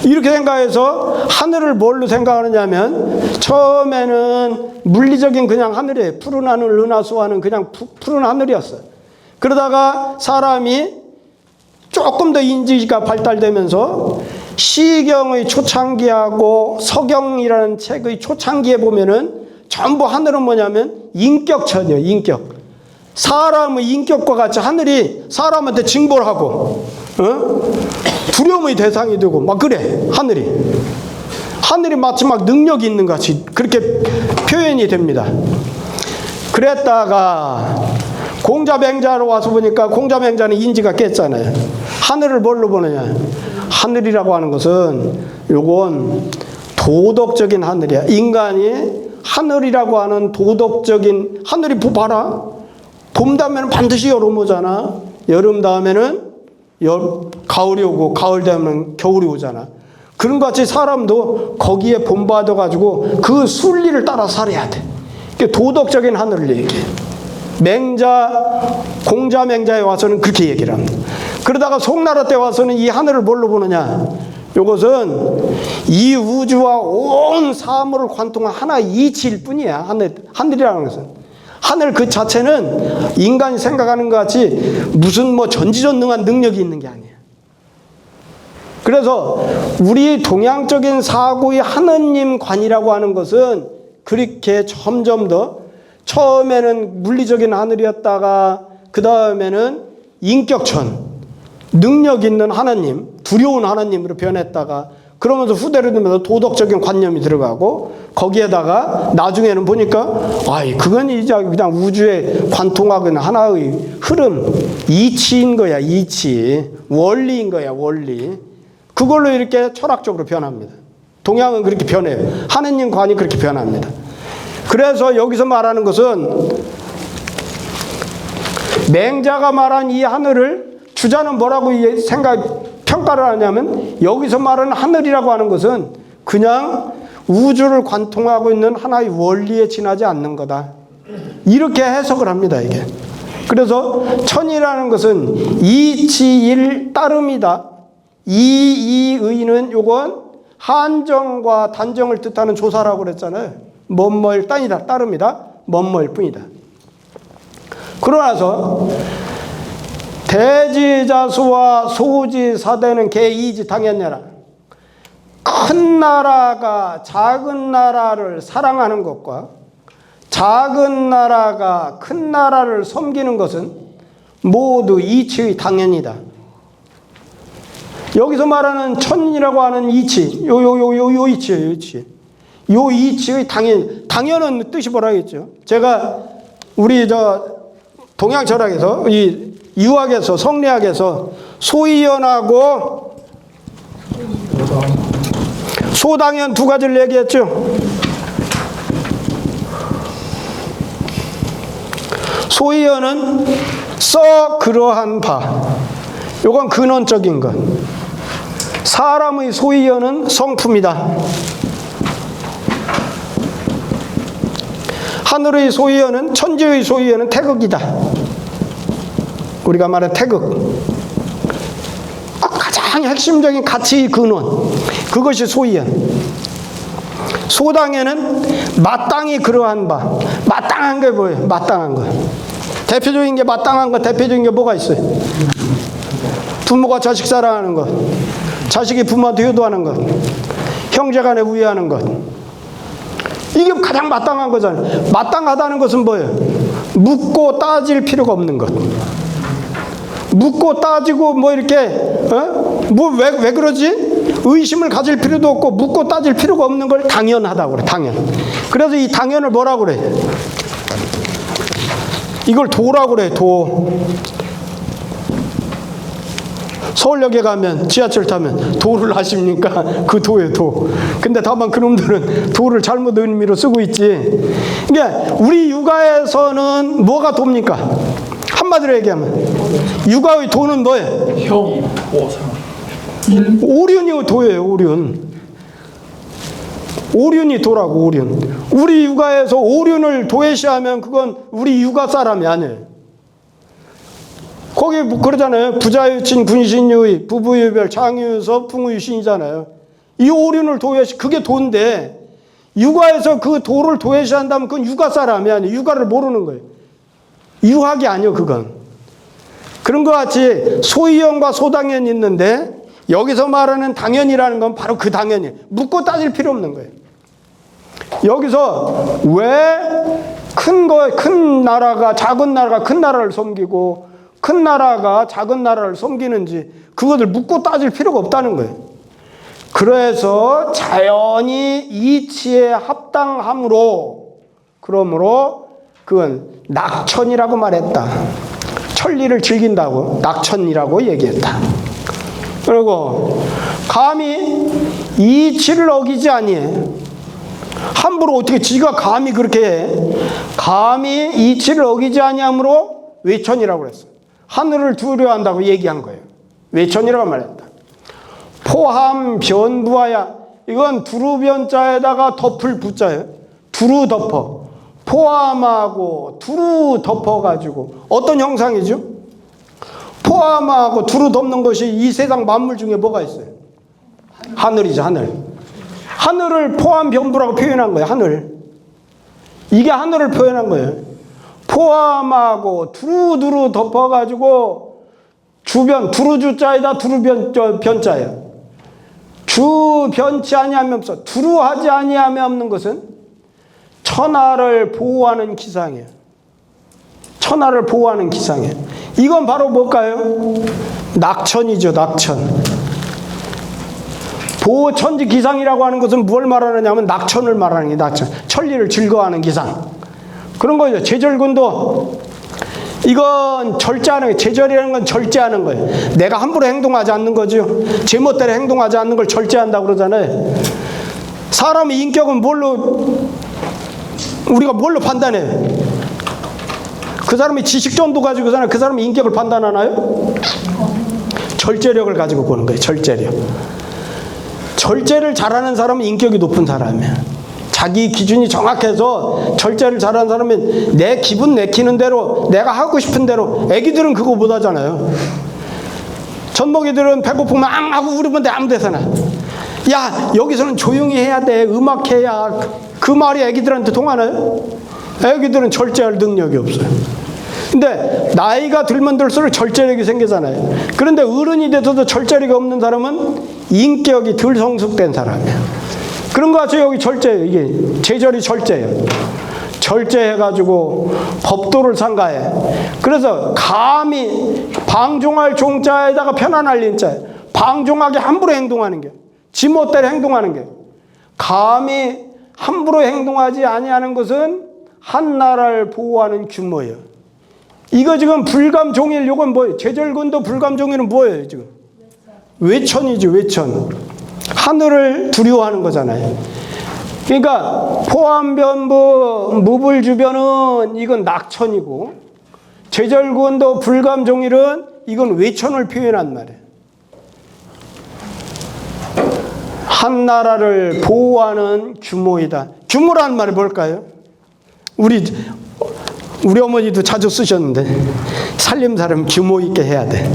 이렇게 생각해서 하늘을 뭘로 생각하느냐면 처음에는 물리적인 그냥 하늘이에요. 푸른 하늘, 은하수와는 그냥 푸른 하늘이었어요. 그러다가 사람이 조금 더 인지가 발달되면서 시경의 초창기하고 서경이라는 책의 초창기에 보면은 전부 하늘은 뭐냐면 인격천이에요. 인격. 사람의 인격과 같이 하늘이 사람한테 징벌하고 두려움의 대상이 되고 막 그래. 하늘이 마치 막 능력이 있는 것 같이 그렇게 표현이 됩니다. 그랬다가 공자맹자로 와서 보니까 공자맹자는 인지가 깼잖아요. 하늘을 뭘로 보느냐? 하늘이라고 하는 것은 요건 도덕적인 하늘이야. 인간이 하늘이라고 하는 도덕적인 하늘이 봐라. 봄 다음에는 반드시 여름 오잖아. 여름 다음에는 가을이 오고 가을 되면 겨울이 오잖아. 그런 것 같이 사람도 거기에 본받아 가지고 그 순리를 따라 살아야 돼. 도덕적인 하늘을 얘기해. 공자맹자에 와서는 그렇게 얘기를 합니다. 그러다가 송나라 때 와서는 이 하늘을 뭘로 보느냐? 이것은 이 우주와 온 사물을 관통한 하나의 이치일 뿐이야. 하늘이라는 것은. 하늘 그 자체는 인간이 생각하는 것 같이 무슨 뭐 전지전능한 능력이 있는 게 아니야. 그래서 우리 동양적인 사고의 하느님관이라고 하는 것은 그렇게 점점 더 처음에는 물리적인 하늘이었다가 그 다음에는 인격천, 능력 있는 하나님, 두려운 하나님으로 변했다가 그러면서 후대로 되면서 도덕적인 관념이 들어가고 거기에다가 나중에는 보니까 그건 이제 그냥 우주에 관통하는 하나의 흐름, 이치인 거야. 이치, 원리인 거야. 원리. 그걸로 이렇게 철학적으로 변합니다. 동양은 그렇게 변해요. 하느님관이 그렇게 변합니다. 그래서 여기서 말하는 것은 맹자가 말한 이 하늘을 주자는 뭐라고 평가를 하냐면 여기서 말하는 하늘이라고 하는 것은 그냥 우주를 관통하고 있는 하나의 원리에 지나지 않는 거다. 이렇게 해석을 합니다. 이게. 그래서 천이라는 것은 이치일 따름이다. 이의는 요건 한정과 단정을 뜻하는 조사라고 그랬잖아요. 뭐뭐일 따이다. 따름이다. 뭐뭐일 뿐이다. 그러고 나서 대지자수와 소지사대는 개이지 당연냐라. 큰 나라가 작은 나라를 사랑하는 것과 작은 나라가 큰 나라를 섬기는 것은 모두 이치의 당연이다. 여기서 말하는 천이라고 하는 이치, 요 이치예요, 요 이치. 요 이치의 당연은 뜻이 뭐라겠죠? 제가 우리 동양 철학에서 이 유학에서 성리학에서 소이연하고 소당연 두 가지를 얘기했죠. 소이연은 써 그러한 바. 요건 근원적인 것. 사람의 소이연은 성품이다. 하늘의 소이연은, 천지의 소이연은 태극이다. 우리가 말하는 태극. 가장 핵심적인 가치의 근원. 그것이 소이연. 소당에는 마땅히 그러한 바. 마땅한 게 뭐예요? 마땅한 거. 대표적인 게 마땅한 거, 대표적인 게 뭐가 있어요? 부모가 자식 사랑하는 것. 자식이 부모한테 효도하는 것. 형제간에 우애하는 것. 이게 가장 마땅한 거잖아요. 마땅하다는 것은 뭐예요? 묻고 따질 필요가 없는 것. 묻고 따지고 뭐 이렇게 왜 그러지? 의심을 가질 필요도 없고 묻고 따질 필요가 없는 걸 당연하다고 그래. 당연. 그래서 이 당연을 뭐라고 그래? 이걸 도라고 그래. 도. 서울역에 가면 지하철 타면 도를 아십니까? 그 도예요, 도. 근데 다만 그놈들은 도를 잘못 의미로 쓰고 있지. 그러니까 우리 육아에서는 뭐가 도입니까? 한마디로 얘기하면 육아의 도는 뭐예요? 오륜이 도예요. 오륜이 도라고. 오륜. 우리 육아에서 오륜을 도외시하면 그건 우리 육아 사람이 아니에요. 거기 그러잖아요. 부자유친, 군신유의, 부부유별, 장유섭, 풍우유신이잖아요. 이 오륜을 도외시, 그게 도인데 육아에서 그 도를 도외시한다면 그건 육아 사람이 아니에요. 육아를 모르는 거예요. 유학이 아니요, 그건. 그런 것 같이 소이연과 소당연이 있는데 여기서 말하는 당연이라는 건 바로 그 당연이에요. 묻고 따질 필요 없는 거예요. 여기서 왜 큰 나라가 작은 나라가 큰 나라를 섬기고 큰 나라가 작은 나라를 섬기는지 그것을 묻고 따질 필요가 없다는 거예요. 그래서 자연히 이치에 합당함으로 그러므로 그건 낙천이라고 말했다. 천리를 즐긴다고 낙천이라고 얘기했다. 그리고 감히 이치를 어기지 아니해. 함부로 어떻게 지가 감히 그렇게 해. 감히 이치를 어기지 아니함으로 외천이라고 그랬어. 하늘을 두려워한다고 얘기한 거예요. 외천이라고 말했다. 포함 변부하야. 이건 두루변자에다가 덮을 부자예요. 두루 덮어. 포함하고 두루 덮어가지고 어떤 형상이죠? 포함하고 두루 덮는 것이 이 세상 만물 중에 뭐가 있어요? 하늘이죠. 하늘. 하늘을 포함 변부라고 표현한 거예요. 하늘. 이게 하늘을 표현한 거예요. 포함하고 두루두루 덮어가지고 주변 두루주자에다 두루변자예요. 주변치 아니하면서 두루하지 아니하며 없는 것은 천하를 보호하는 기상이에요. 천하를 보호하는 기상이에요. 이건 바로 뭘까요? 낙천이죠. 낙천. 보호천지 기상이라고 하는 것은 뭘 말하느냐면 낙천을 말하는 게 낙천. 천리를 즐거워하는 기상. 그런 거죠. 제절군도 이건 절제하는 거예요. 제절이라는 건 절제하는 거예요. 내가 함부로 행동하지 않는 거죠. 제멋대로 행동하지 않는 걸 절제한다고 그러잖아요. 사람의 인격은 우리가 뭘로 판단해요? 그 사람이 지식전도 가지고서는 그 사람의 인격을 판단하나요? 절제력을 가지고 보는 거예요. 절제력. 절제를 잘하는 사람은 인격이 높은 사람이야. 자기 기준이 정확해서 절제를 잘하는 사람은 내 기분 내키는 대로 내가 하고 싶은 대로. 애기들은 그거 못 하잖아요. 젖먹이들은 배고프면 앙 하고 울으면 돼. 아무 데서나. 야 여기서는 조용히 해야 돼. 음악해야. 그 말이 애기들한테 통하나요? 애기들은 절제할 능력이 없어요. 근데 나이가 들면 들수록 절제력이 생기잖아요. 그런데 어른이 돼서도 절제력이 없는 사람은 인격이 덜 성숙된 사람이에요. 그런 거 같아요. 여기 절제예요. 이게 제절이 절제예요. 절제해가지고 법도를 상가해. 그래서 감히 방종할 종자에다가 편안할 인자예요. 방종하게 함부로 행동하는 게, 지멋대로 행동하는 게, 감히 함부로 행동하지 아니하는 것은 한 나라를 보호하는 규모예요. 이거 지금 불감종일, 요건 뭐예요? 제절근도 불감종일은 뭐예요 지금? 외천이죠, 외천. 하늘을 두려워하는 거잖아요. 그러니까 포함변부 무불주변은 이건 낙천이고, 제절근도 불감종일은 이건 외천을 표현한 말이에요. 한 나라를 보호하는 규모이다. 규모라는 말이 뭘까요? 우리 어머니도 자주 쓰셨는데, 살림살이면 규모 있게 해야 돼.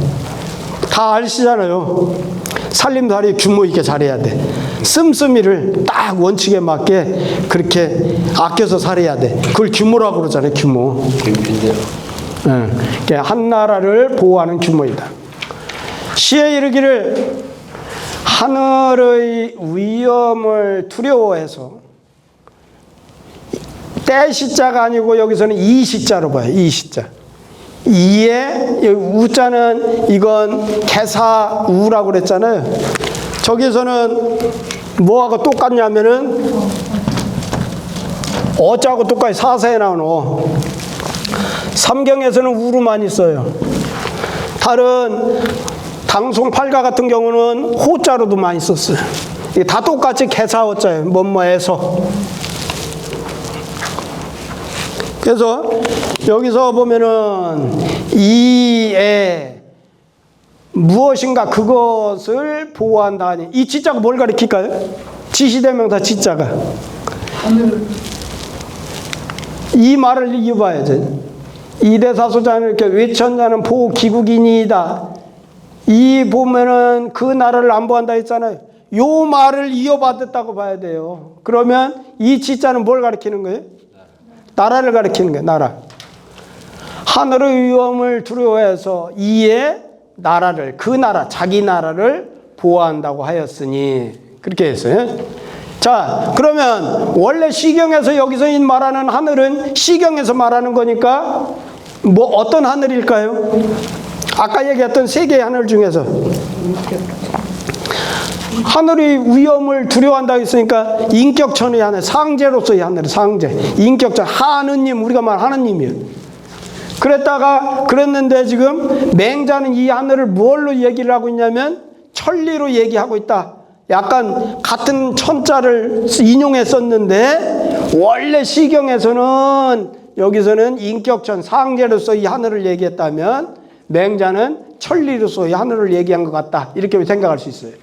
다 아시잖아요. 살림살이 규모 있게 잘해야 돼. 씀씀이를 딱 원칙에 맞게 그렇게 아껴서 살아야 돼. 그걸 규모라고 그러잖아요. 규모. 한 나라를 보호하는 규모이다. 시에 이르기를 하늘의 위험을 두려워해서, 때시자가 아니고 여기서는 이시자로 봐요. 이시자. 이에 우자는 이건 개사우라고 그랬잖아요. 저기서는 뭐하고 똑같냐면은 어자하고 똑같이 사사에 나오는 어. 삼경에서는 우로만 있어요. 다른 당송팔가 같은 경우는 호자로도 많이 썼어요. 이게 다 똑같이 개사어자예요. 뭐뭐해서. 그래서 여기서 보면은 이에 무엇인가 그것을 보호한다 하니, 이 지자가 뭘 가리킬까요? 지시대명사 지자가. 이 말을 이어봐야지. 이대사소자는 이렇게 외천자는 보기국인이다. 이 보면은 그 나라를 안보한다 했잖아요. 요 말을 이어받았다고 봐야 돼요. 그러면 이 지자는 뭘 가리키는 거예요? 나라를 가리키는 거예요. 나라. 하늘의 위험을 두려워해서 이에 나라를, 그 나라, 자기 나라를 보호한다고 하였으니, 그렇게 했어요. 자, 그러면 원래 시경에서 여기서 말하는 하늘은 시경에서 말하는 거니까 뭐 어떤 하늘일까요? 아까 얘기했던 세 개의 하늘 중에서 하늘의 위험을 두려워한다고 했으니까 인격천의 하늘, 상제로서의 하늘, 상제, 인격천, 하느님, 우리가 말하는 하느님이에요. 그랬는데 지금 맹자는 이 하늘을 뭘로 얘기를 하고 있냐면 천리로 얘기하고 있다. 약간 같은 천자를 인용했었는데 원래 시경에서는 여기서는 인격천, 상제로서 이 하늘을 얘기했다면 맹자는 천리로서 이 하늘을 얘기한 것 같다. 이렇게 생각할 수 있어요.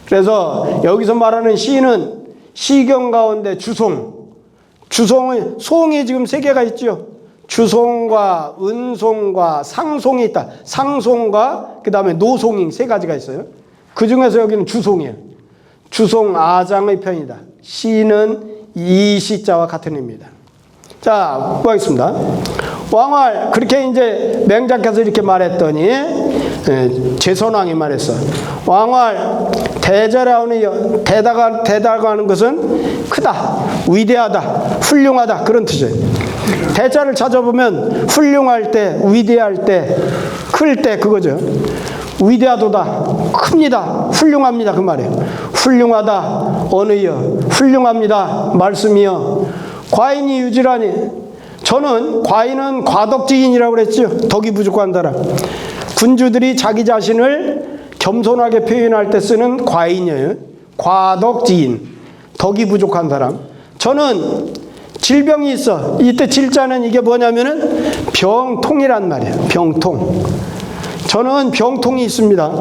그래서 여기서 말하는 시는 시경 가운데 주송의 송이 지금 세 개가 있죠. 주송과 은송과 상송이 있다. 상송과 그 다음에 노송이 세 가지가 있어요. 그 중에서 여기는 주송이에요. 주송 아장의 편이다. 시는 이 시자와 같은 의미입니다. 자, 보겠습니다. 왕활, 그렇게 이제 맹자께서 이렇게 말했더니 제선왕이 말했어. 왕활 대자라오니, 대다가 하는 것은 크다, 위대하다, 훌륭하다, 그런 뜻이에요. 대자를 찾아보면 훌륭할 때, 위대할 때, 클 때 그거죠. 위대하도다, 큽니다, 훌륭합니다, 그 말이에요. 훌륭하다, 언의여, 훌륭합니다, 말씀이여. 과인이 유지라니, 저는 과인은 과덕지인이라고 그랬죠. 덕이 부족한 사람. 군주들이 자기 자신을 겸손하게 표현할 때 쓰는 과인이에요. 과덕지인, 덕이 부족한 사람. 저는 질병이 있어. 이때 질자는 이게 뭐냐면은 병통이란 말이에요. 병통. 저는 병통이 있습니다.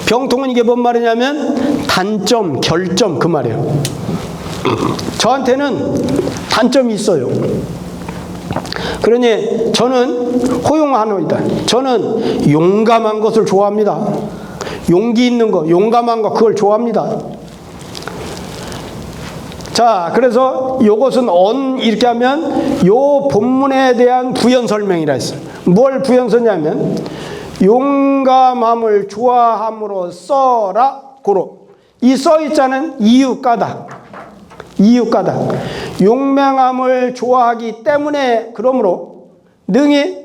병통은 이게 뭔 말이냐면 단점, 결점, 그 말이에요. 저한테는 단점이 있어요. 그러니 저는 호용하노이다. 저는 용감한 것을 좋아합니다. 용기 있는 거, 용감한 거, 그걸 좋아합니다. 자, 그래서 요것은 이렇게 하면 요 본문에 대한 부연 설명이라 했어요. 뭘 부연 썼냐면 용감함을 좋아함으로 써라, 고로. 이 써있자는 이유가다. 이유가다. 용맹함을 좋아하기 때문에, 그러므로 능히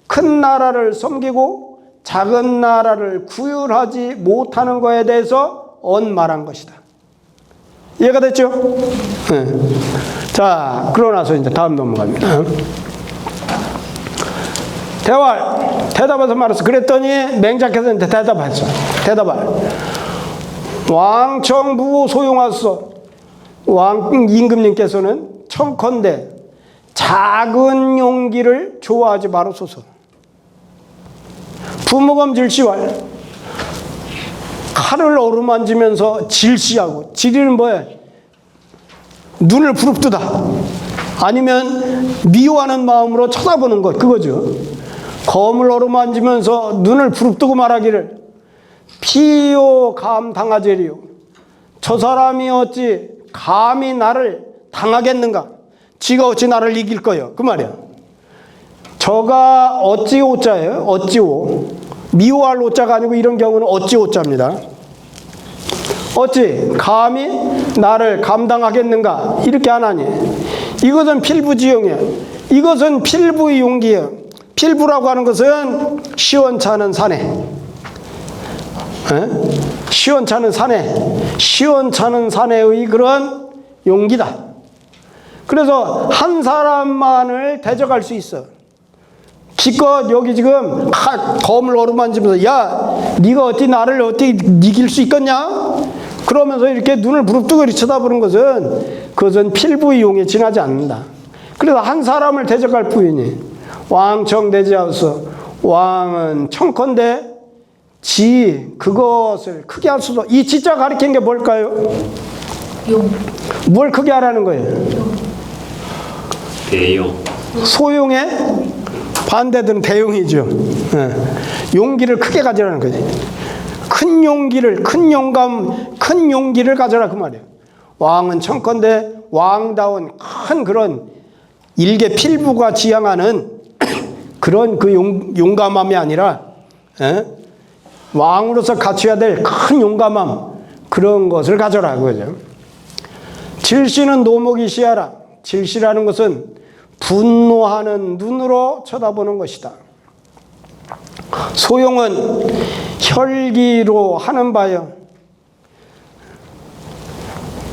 큰 나라를 섬기고 작은 나라를 구휼하지 못하는 거에 대해서 언말한 것이다. 이해가 됐죠? 네. 자, 그러고 나서 이제 다음 넘어갑니다. 대답해서 말했어. 그랬더니 맹자께서 이제 대답했어. 대답할. 왕청부 소용하소서. 왕 임금님께서는 청컨대 작은 용기를 좋아하지 마소서. 부무검 질시왈. 칼을 어루만지면서 질시하고, 질의는 뭐예요? 눈을 부릅뜨다. 아니면 미워하는 마음으로 쳐다보는 것, 그거죠. 검을 어루만지면서 눈을 부릅뜨고 말하기를 피요 감당하제리요. 저 사람이 어찌 감히 나를 당하겠는가? 지가 어찌 나를 이길 거요? 그 말이야. 저가 어찌 오자예요? 어찌오. 미워할 오자가 아니고 이런 경우는 어찌 오자입니다. 어찌 감히 나를 감당하겠는가? 이렇게 안 하니. 이것은 필부지용이야. 이것은 필부의 용기야. 필부라고 하는 것은 시원찮은 사내. 시원찮은 사내. 시원찮은 사내의 그런 용기다. 그래서 한 사람만을 대적할 수 있어. 기껏 여기 지금 검을 어루만지면서 야, 네가 어찌 나를 어떻게 이길 수 있겠냐? 그러면서 이렇게 눈을 부릅뜨고 쳐다보는 것은 그것은 필부의 용에 지나지 않는다. 그래서 한 사람을 대적할 뿐이니 왕청대지하소서. 왕은 청컨대 지 그것을 크게 할 수도. 이 지자 가리킨 게 뭘까요? 용. 뭘 크게 하라는 거예요? 대용. 소용의 반대들은 대용이죠. 용기를 크게 가져라는 거지. 큰 용기를, 큰 용감, 큰 용기를 가져라 그 말이에요. 왕은 청컨대 왕다운 큰 그런 일개 필부가 지향하는 그런 그 용감함이 아니라 왕으로서 갖춰야 될 큰 용감함, 그런 것을 가져라 그거죠. 질시는 노목이 시하라. 질시라는 것은 분노하는 눈으로 쳐다보는 것이다. 소용은 혈기로 하는 바요.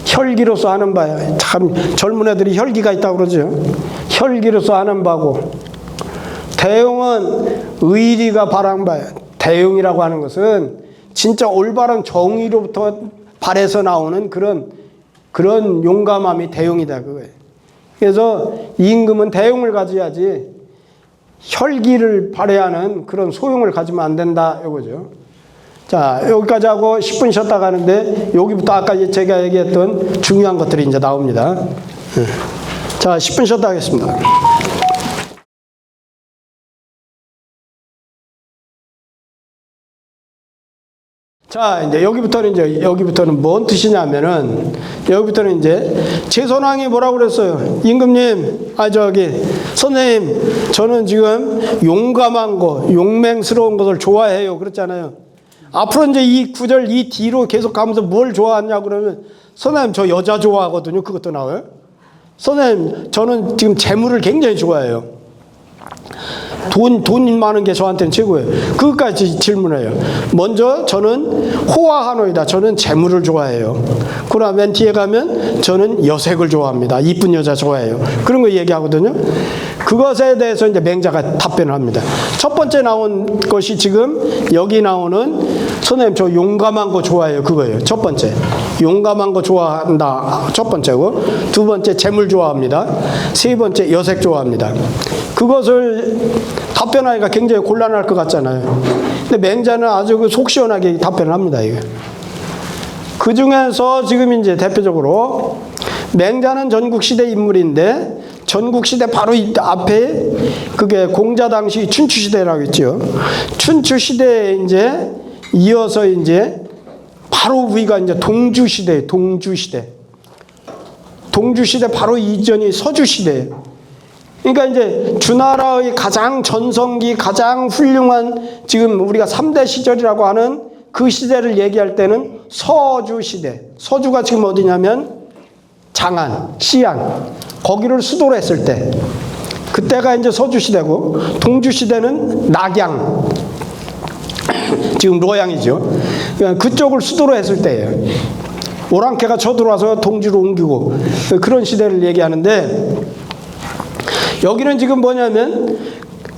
혈기로서 하는 바요. 참 젊은 애들이 혈기가 있다고 그러죠. 혈기로서 하는 바고, 대용은 의리가 바란 바요. 대용이라고 하는 것은 진짜 올바른 정의로부터 발해서 나오는 그런 용감함이 대용이다 그거예요. 그래서 임금은 대용을 가져야지 혈기를 발휘하는 그런 소용을 가지면 안 된다 이거죠. 자, 여기까지 하고 10분 쉬었다 가는데 여기부터 아까 제가 얘기했던 중요한 것들이 이제 나옵니다. 자, 10분 쉬었다 하겠습니다. 자, 이제 여기부터는 뭔 뜻이냐면은, 여기부터는 이제 제선왕이 뭐라고 그랬어요? 임금님, 선생님, 저는 지금 용감한 거, 용맹스러운 것을 좋아해요. 그랬잖아요. 앞으로 이제 이 구절, 이 뒤로 계속 가면서 뭘 좋아하냐 그러면, 선생님, 저 여자 좋아하거든요. 그것도 나와요. 선생님, 저는 지금 재물을 굉장히 좋아해요. 돈 많은 게 저한테는 최고예요. 그것까지 질문해요. 먼저 저는 호화하노이다. 저는 재물을 좋아해요. 그러나 맨 뒤에 가면 저는 여색을 좋아합니다. 이쁜 여자 좋아해요. 그런 거 얘기하거든요. 그것에 대해서 이제 맹자가 답변을 합니다. 첫 번째 나온 것이 지금 여기 나오는 선생님 저 용감한 거 좋아해요. 그거예요. 첫 번째. 용감한 거 좋아한다. 첫 번째고. 두 번째 재물 좋아합니다. 세 번째 여색 좋아합니다. 그것을 답변하기가 굉장히 곤란할 것 같잖아요. 근데 맹자는 아주 속 시원하게 답변을 합니다. 이게. 그 중에서 지금 이제 대표적으로 맹자는 전국시대 인물인데 전국시대 바로 이 앞에 그게 공자 당시 춘추시대라고 했죠. 춘추시대에 이제 이어서 이제 바로 위가 이제 동주시대, 동주시대. 동주시대 바로 이전이 서주시대예요. 그러니까 이제 주나라의 가장 전성기, 가장 훌륭한 지금 우리가 3대 시절이라고 하는 그 시대를 얘기할 때는 서주시대. 서주가 지금 어디냐면 장안, 시안. 거기를 수도로 했을 때. 그때가 이제 서주시대고, 동주시대는 낙양. 지금 로양이죠. 그쪽을 수도로 했을 때예요. 오랑캐가 쳐들어와서 동지로 옮기고 그런 시대를 얘기하는데, 여기는 지금 뭐냐면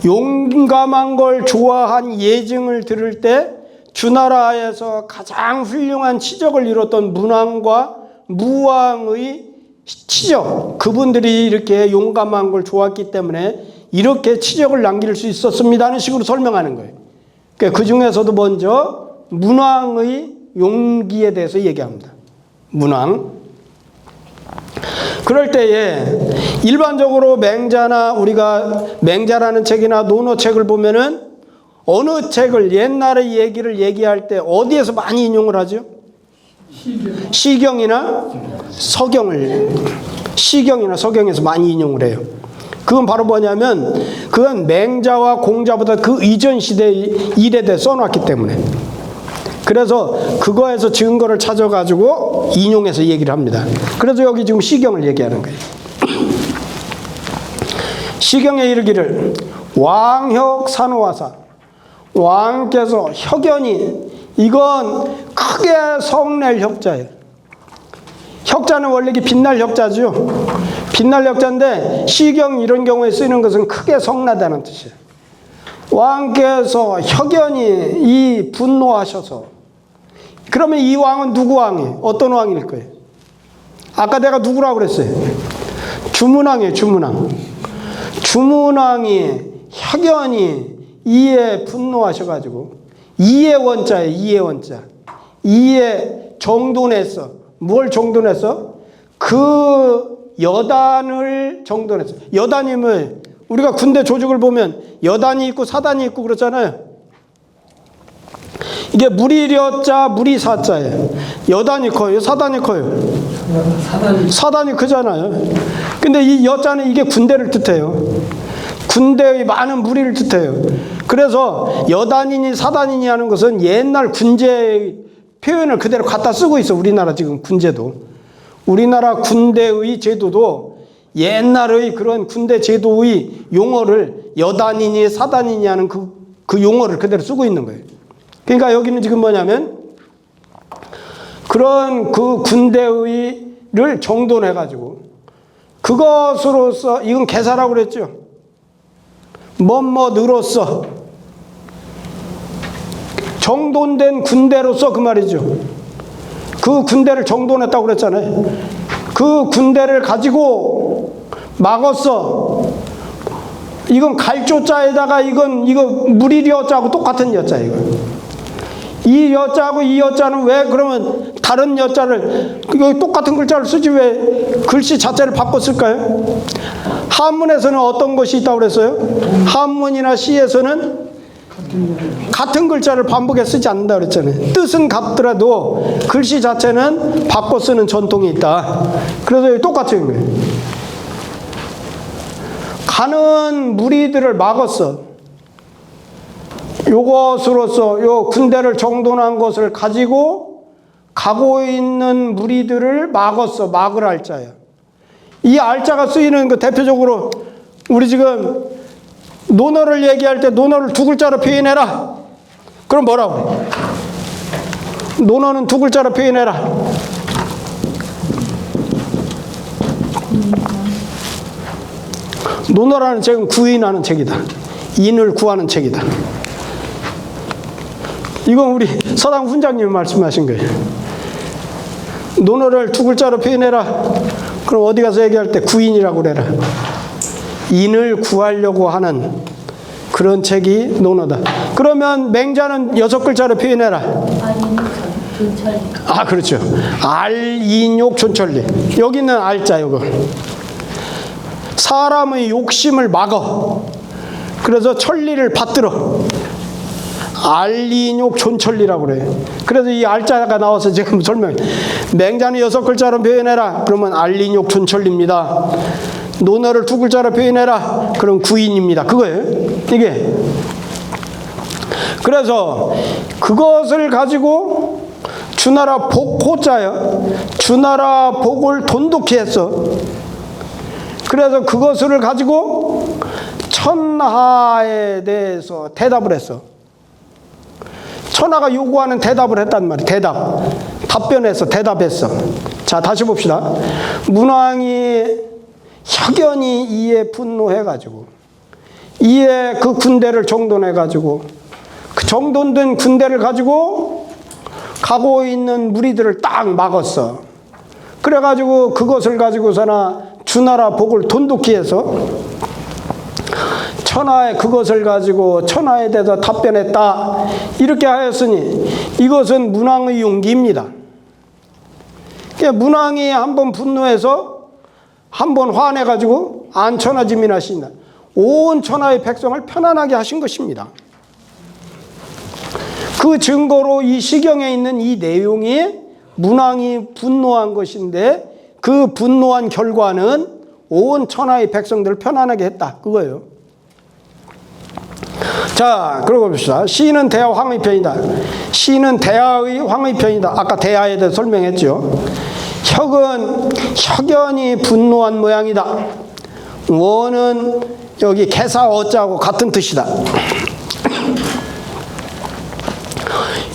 용감한 걸 좋아한 예증을 들을 때 주나라에서 가장 훌륭한 치적을 이뤘던 문왕과 무왕의 치적, 그분들이 이렇게 용감한 걸 좋았기 때문에 이렇게 치적을 남길 수 있었습니다 하는 식으로 설명하는 거예요. 그러니까 그 중에서도 먼저 문왕의 용기에 대해서 얘기합니다. 문왕. 그럴 때에 일반적으로 맹자나 우리가 맹자라는 책이나 논어책을 보면은 어느 책을 옛날의 얘기를 얘기할 때 어디에서 많이 인용을 하죠? 시경이나 서경에서 많이 인용을 해요. 그건 바로 뭐냐면 그건 맹자와 공자보다 그 이전 시대의 일에 대해 써놨기 때문에, 그래서 그거에서 증거를 찾아가지고 인용해서 얘기를 합니다. 그래서 여기 지금 시경을 얘기하는 거예요. 시경에 이르기를 왕혁 산호화사, 왕께서 혁연이, 이건 크게 성낼 혁자예요. 혁자는 원래 이게 빛날 혁자죠. 빛날 혁자인데 시경 이런 경우에 쓰이는 것은 크게 성나다는 뜻이에요. 왕께서 혁연히 이 분노하셔서, 그러면 이 왕은 누구 왕이에요? 어떤 왕일 거예요? 아까 내가 누구라고 그랬어요? 주문왕이에요. 주문왕이 혁연히 이에 분노하셔가지고, 이에 원자예요. 이에 원자. 이에 정돈했어. 뭘 정돈했어? 그 여단을 정돈했어. 여단임을 우리가 군대 조직을 보면 여단이 있고 사단이 있고 그렇잖아요. 이게 무리려자 무리사자예요. 여단이 커요, 사단이 커요? 사단이 크잖아요. 근데 이 여자는 이게 군대를 뜻해요. 군대의 많은 무리를 뜻해요. 그래서 여단이니 사단이니 하는 것은 옛날 군제의 표현을 그대로 갖다 쓰고 있어. 우리나라 지금 군제도, 우리나라 군대의 제도도 옛날의 그런 군대 제도의 용어를 여단이니 사단이니 하는 그 용어를 그대로 쓰고 있는 거예요. 그러니까 여기는 지금 뭐냐면 그런 그 군대의를 정돈해가지고 그것으로서, 이건 개사라고 그랬죠. 뭐뭐으로써 정돈된 군대로서, 그 말이죠. 그 군대를 정돈했다고 그랬잖아요. 그 군대를 가지고 막았어. 이건 갈조자에다가 이거 무리려자하고 똑같은 여자예요. 이 여자하고 이 여자는 왜 그러면 다른 여자를, 이거 똑같은 글자를 쓰지 왜 글씨 자체를 바꿨을까요? 한문에서는 어떤 것이 있다고 그랬어요? 한문이나 시에서는 같은 글자를 반복해 쓰지 않는다 그랬잖아요. 뜻은 같더라도 글씨 자체는 바꿔 쓰는 전통이 있다. 그래서 똑같은 거예요. 가는 무리들을 막았어. 요것으로서 요 군대를 정돈한 것을 가지고 가고 있는 무리들을 막았어. 막을 알자야. 이 알자가 쓰이는 그 대표적으로 우리 지금 논어를 얘기할 때 논어를 두 글자로 표현해라. 그럼 뭐라고? 논어는 두 글자로 표현해라. 논어라는 책은 구인하는 책이다. 인을 구하는 책이다. 이건 우리 서당 훈장님이 말씀하신 거예요. 논어를 두 글자로 표현해라. 그럼 어디 가서 얘기할 때 구인이라고 그래라. 인을 구하려고 하는 그런 책이 논어다. 그러면 맹자는 6글자로 표현해라. 아, 그렇죠. 알인욕 존천리. 여기는 알자, 이거. 사람의 욕심을 막어. 그래서 천리를 받들어. 알인욕 존천리라고 그래요. 그래서 이 알자가 나와서 지금 설명해. 맹자는 6글자로 표현해라. 그러면 알인욕 존천리입니다. 논어를 두 글자로 표현해라. 그럼 구인입니다. 그거예요. 이게. 그래서 그것을 가지고 주나라 복호자요. 주나라 복을 돈독히 했어. 그래서 그것을 가지고 천하에 대해서 대답을 했어. 천하가 요구하는 대답을 했단 말이에요. 답변했어. 대답했어. 자, 다시 봅시다. 문왕이 혁연히 이에 분노해가지고 이에 그 군대를 정돈해가지고 그 정돈된 군대를 가지고 가고 있는 무리들을 딱 막았어. 그래가지고 그것을 가지고서나 주나라 복을 돈독히 해서 천하에 그것을 가지고 천하에 대해서 답변했다. 이렇게 하였으니 이것은 문왕의 용기입니다. 문왕이 한번 분노해서 한번 화내가지고 안천하지민하신다. 온 천하의 백성을 편안하게 하신 것입니다. 그 증거로 이 시경에 있는 이 내용이 문왕이 분노한 것인데 그 분노한 결과는 온 천하의 백성들을 편안하게 했다. 그거예요. 자, 그러고 봅시다. 시는 대하 황의편이다. 시는 대하의 황의편이다. 아까 대하에 대해 설명했죠. 혁은 혁연히 분노한 모양이다. 원은 여기 개사 어자하고 같은 뜻이다.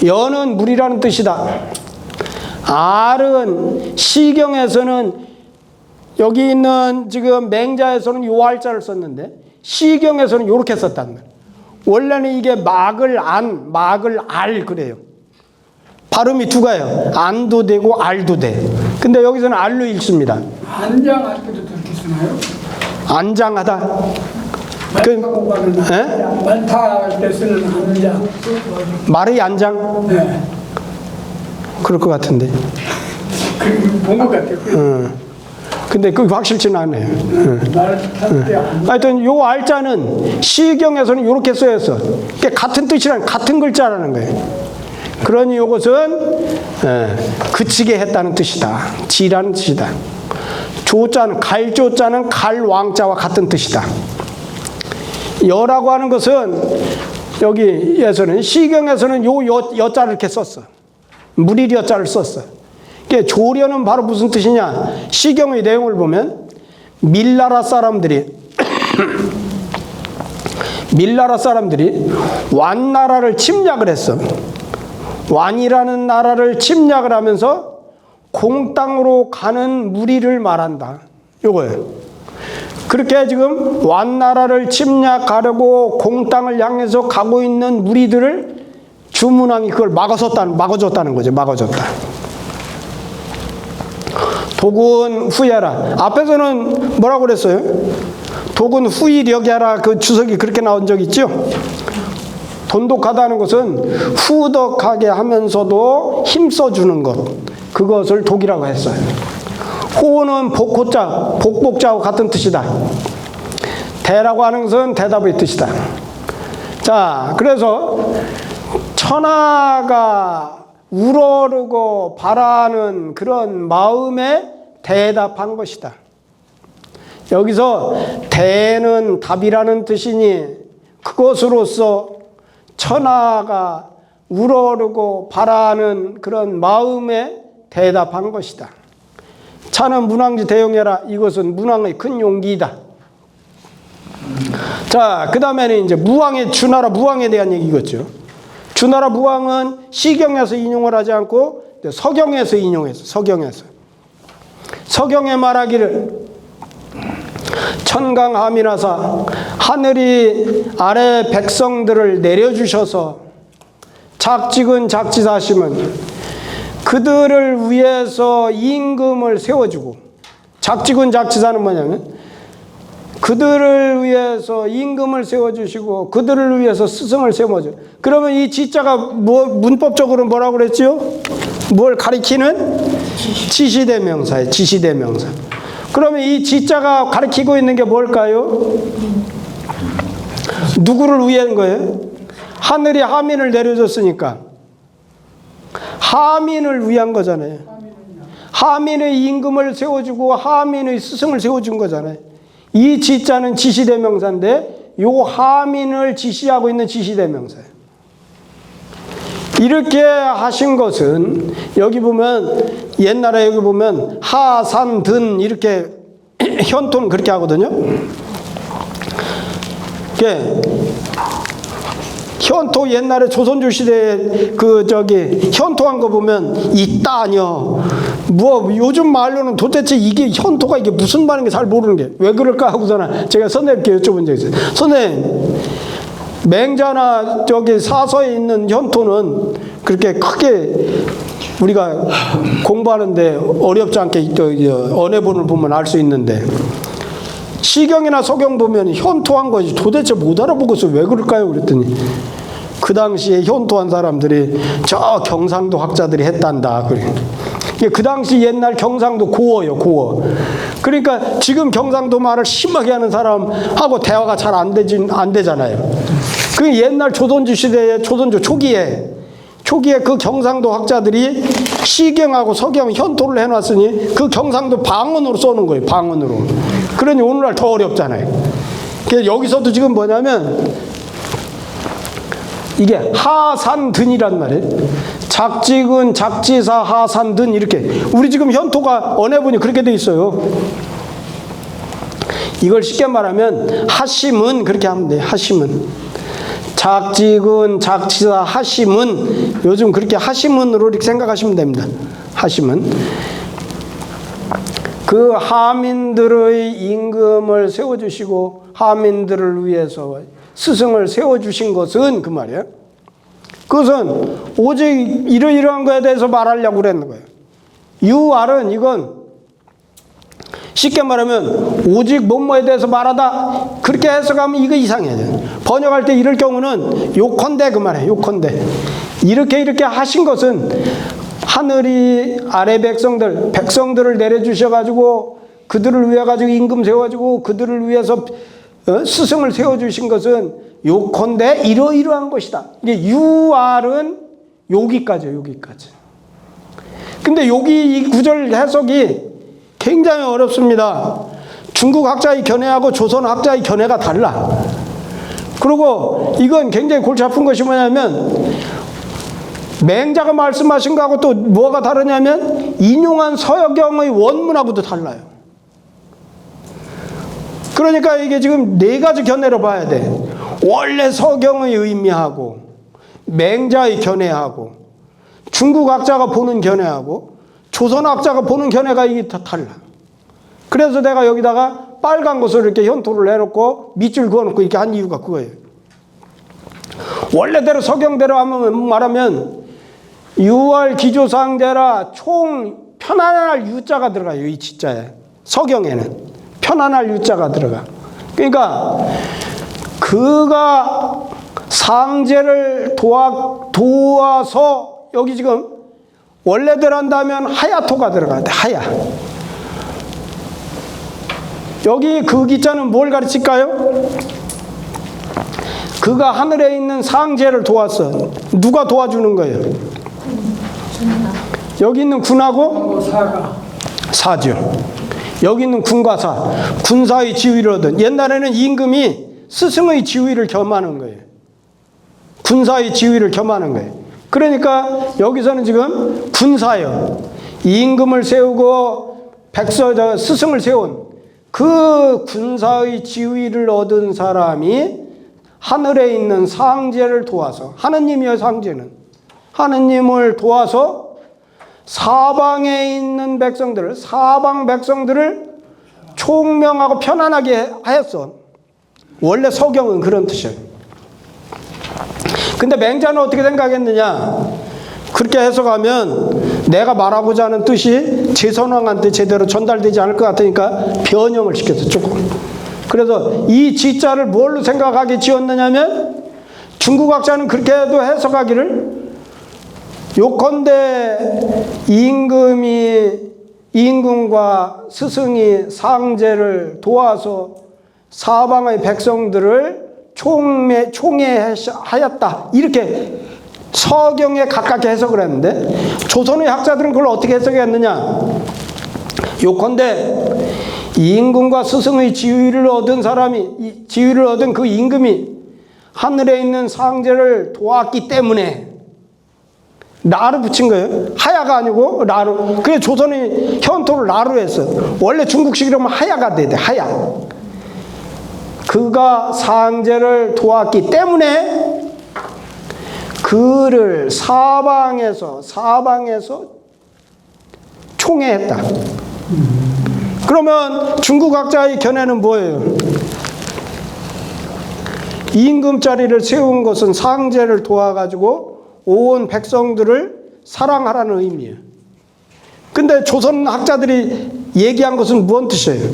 연은 물이라는 뜻이다. 알은 시경에서는 여기 있는 지금 맹자에서는 요 알자를 썼는데 시경에서는 이렇게 썼단 말이에요. 원래는 이게 막을 알 그래요. 발음이 두 가요. 안도 되고 알도 돼. 근데 여기서는 알로 읽습니다. 안장할 때도 그렇게 쓰나요? 안장하다. 말타할 때 쓰는 안장. 말의 안장? 네. 그럴 것 같은데. 본것 같아요. 근데 그게 확실치는 않아요. 말할 하여튼 요 알자는 시경에서는 이렇게 쓰였어. 그게 같은 뜻이란 같은 글자라는 거예요. 그러니 이것은 그치게 했다는 뜻이다. 지라는 뜻이다. 조자는 갈조자는 갈왕자와 같은 뜻이다. 여라고 하는 것은 여기에서는 시경에서는 요 여자를 이렇게 썼어. 무릴 여자를 썼어. 조려는 바로 무슨 뜻이냐? 시경의 내용을 보면 밀나라 사람들이 완나라를 침략을 했어. 완이라는 나라를 침략을 하면서 공땅으로 가는 무리를 말한다. 요거예요. 그렇게 지금 완나라를 침략하려고 공땅을 향해서 가고 있는 무리들을 주문왕이 그걸 막아줬다는 거죠. 막아줬다. 독은 후야라. 앞에서는 뭐라고 그랬어요? 독은 후이력야라. 그 주석이 그렇게 나온 적 있죠? 돈독하다는 것은 후덕하게 하면서도 힘써주는 것. 그것을 독이라고 했어요. 호는 복복자와 같은 뜻이다. 대라고 하는 것은 대답의 뜻이다. 자, 그래서 천하가 우러르고 바라는 그런 마음에 대답한 것이다. 여기서 대는 답이라는 뜻이니 그것으로서 천하가 우러르고 바라는 그런 마음에 대답한 것이다. 차는 문왕지 대용해라. 이것은 문왕의 큰 용기이다. 자, 그 다음에는 이제 주나라 무왕에 대한 얘기겠죠. 주나라 무왕은 시경에서 인용을 하지 않고 서경에서 인용했어. 서경에 말하기를 천강하미나사 하늘이 아래 백성들을 내려주셔서 작직은 작지사심은 그들을 위해서 임금을 세워주고, 작직은 작지사는 뭐냐면 그들을 위해서 임금을 세워주시고 그들을 위해서 스승을 세워줘. 그러면 이 지자가 문법적으로 뭐라고 그랬죠? 뭘 가리키는? 지시대명사예요. 지시대명사. 그러면 이 지자가 가리키고 있는 게 뭘까요? 누구를 위한 거예요? 하늘이 하민을 내려줬으니까 하민을 위한 거잖아요. 하민의 임금을 세워주고 하민의 스승을 세워준 거잖아요. 이 지자는 지시대명사인데 요 하민을 지시하고 있는 지시대명사예요. 이렇게 하신 것은 여기 보면 옛날에 여기 보면 하산든 이렇게 현토는 그렇게 하거든요. 현토 옛날에 조선조 시대에 현토한 거 보면 있다녀. 뭐 요즘 말로는 도대체 이게 현토가 이게 무슨 말인지 잘 모르는 게 왜 그럴까 하고서는 제가 선생님께 여쭤본 적이 있어요. 선생님, 맹자나 사서에 있는 현토는 그렇게 크게 우리가 공부하는데 어렵지 않게 언해본을 보면 알 수 있는데 시경이나 서경 보면 현토한 것이 도대체 못 알아보겠어. 왜 그럴까요? 그랬더니 그 당시에 현토한 사람들이 저 경상도 학자들이 했단다. 그래. 그 당시 옛날 경상도 고어요, 고어. 그러니까 지금 경상도 말을 심하게 하는 사람하고 대화가 잘 안 되잖아요. 그 옛날 조선조 시대에 조선조 초기에 그 경상도 학자들이 시경하고 서경 현토를 해놨으니 그 경상도 방언으로 써는 거예요. 방언으로. 그러니 오늘날 더 어렵잖아요. 그래서 여기서도 지금 뭐냐면 이게 하산든이란 말이에요. 작직은 작지사 하산든 이렇게. 우리 지금 현토가 언해본이 그렇게 돼 있어요. 이걸 쉽게 말하면 하심은 그렇게 하면 돼요. 하심은. 작직은 작지사 하심은 요즘 그렇게 하심은으로 이렇게 생각하시면 됩니다. 하심은 그 하민들의 임금을 세워주시고 하민들을 위해서 스승을 세워주신 것은 그 말이에요. 그것은 오직 이러이러한 거에 대해서 말하려고 그랬는 거예요. 유알은 이건 쉽게 말하면 오직 뭐뭐에 대해서 말하다 그렇게 해석하면 이거 이상해요. 번역할 때 이럴 경우는 요컨대 그 말이에요. 요컨대 이렇게 하신 것은 하늘이 아래 백성들을 내려주셔가지고 그들을 위해 가지고 임금 세워가지고 그들을 위해서 스승을 세워주신 것은 요컨대 이러이러한 것이다. 이게 유알은 여기까지예요. 여기까지. 근데 여기 이 구절 해석이 굉장히 어렵습니다. 중국 학자의 견해하고 조선 학자의 견해가 달라. 그리고 이건 굉장히 골치 아픈 것이 뭐냐면 맹자가 말씀하신 거하고 또 뭐가 다르냐면 인용한 서경의 원문하고도 달라요. 그러니까 이게 지금 네 가지 견해로 봐야 돼. 원래 서경의 의미하고 맹자의 견해하고 중국 학자가 보는 견해하고 조선 학자가 보는 견해가 이게 다 달라. 그래서 내가 여기다가 빨간 것을 이렇게 현토를 해놓고 밑줄 그어놓고 이렇게 한 이유가 그거예요. 원래대로 서경대로 말하면 유월 기조상대라 총 편안할 유자가 들어가요. 이 지자에. 서경에는 편안할 유자가 들어가. 그러니까 그가 상제를 도와서 여기 지금 원래대로 한다면 하야토가 들어가야 돼. 하야. 여기 그 기자는 뭘 가르칠까요? 그가 하늘에 있는 상제를 도왔어. 누가 도와주는 거예요? 여기 있는 군하고 사죠. 여기 있는 군과 사. 군사의 지위를 얻은. 옛날에는 임금이 스승의 지위를 겸하는 거예요. 군사의 지위를 겸하는 거예요. 그러니까 여기서는 지금 군사요. 임금을 세우고 스승을 세운 그 군사의 지위를 얻은 사람이 하늘에 있는 상제를 도와서 하느님이요 상제는 하느님을 도와서 사방에 있는 백성들을 사방 백성들을 총명하고 편안하게 하였어. 원래 서경은 그런 뜻이에요. 근데 맹자는 어떻게 생각했느냐? 그렇게 해석하면 내가 말하고자 하는 뜻이 제선왕한테 제대로 전달되지 않을 것 같으니까 변형을 시켰어. 조금. 그래서 이 지자를 뭘로 생각하게 지었느냐면 중국학자는 그렇게도 해석하기를 요컨대 임금과 스승이 상제를 도와서 사방의 백성들을 총애하였다. 이렇게 서경에 가깝게 해석을 했는데 조선의 학자들은 그걸 어떻게 해석했느냐? 요컨대 임금과 스승의 지위를 얻은 사람이 지위를 얻은 그 임금이 하늘에 있는 상제를 도왔기 때문에 라를 붙인 거예요. 하야가 아니고 라로. 그래서 조선이 현토를 라로 했어. 원래 중국식이라면 하야가 돼야 돼. 하야. 그가 상제를 도왔기 때문에 그를 사방에서 총애했다. 그러면 중국학자의 견해는 뭐예요? 임금자리를 세운 것은 상제를 도와가지고 온 백성들을 사랑하라는 의미예요. 근데 조선 학자들이 얘기한 것은 무슨 뜻이에요?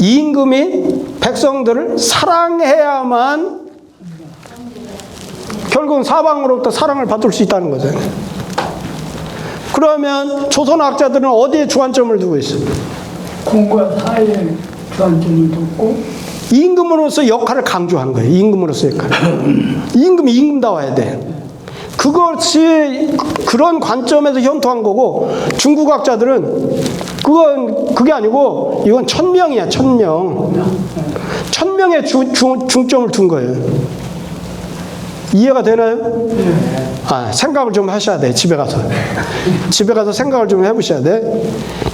임금이 백성들을 사랑해야만 결국은 사방으로부터 사랑을 받을 수 있다는 거죠. 그러면 조선 학자들은 어디에 주안점을 두고 있어요? 공과 사회에 주안점을 뒀고 임금으로서 역할을 강조한 거예요. 임금으로서 역할. 임금이 임금다워야 돼. 그것이 그런 관점에서 현토한 거고, 중국 학자들은 그게 아니고 이건 천명이야. 천명에 중점을 둔 거예요. 이해가 되나요? 생각을 좀 하셔야 돼. 집에 가서 생각을 좀 해보셔야 돼.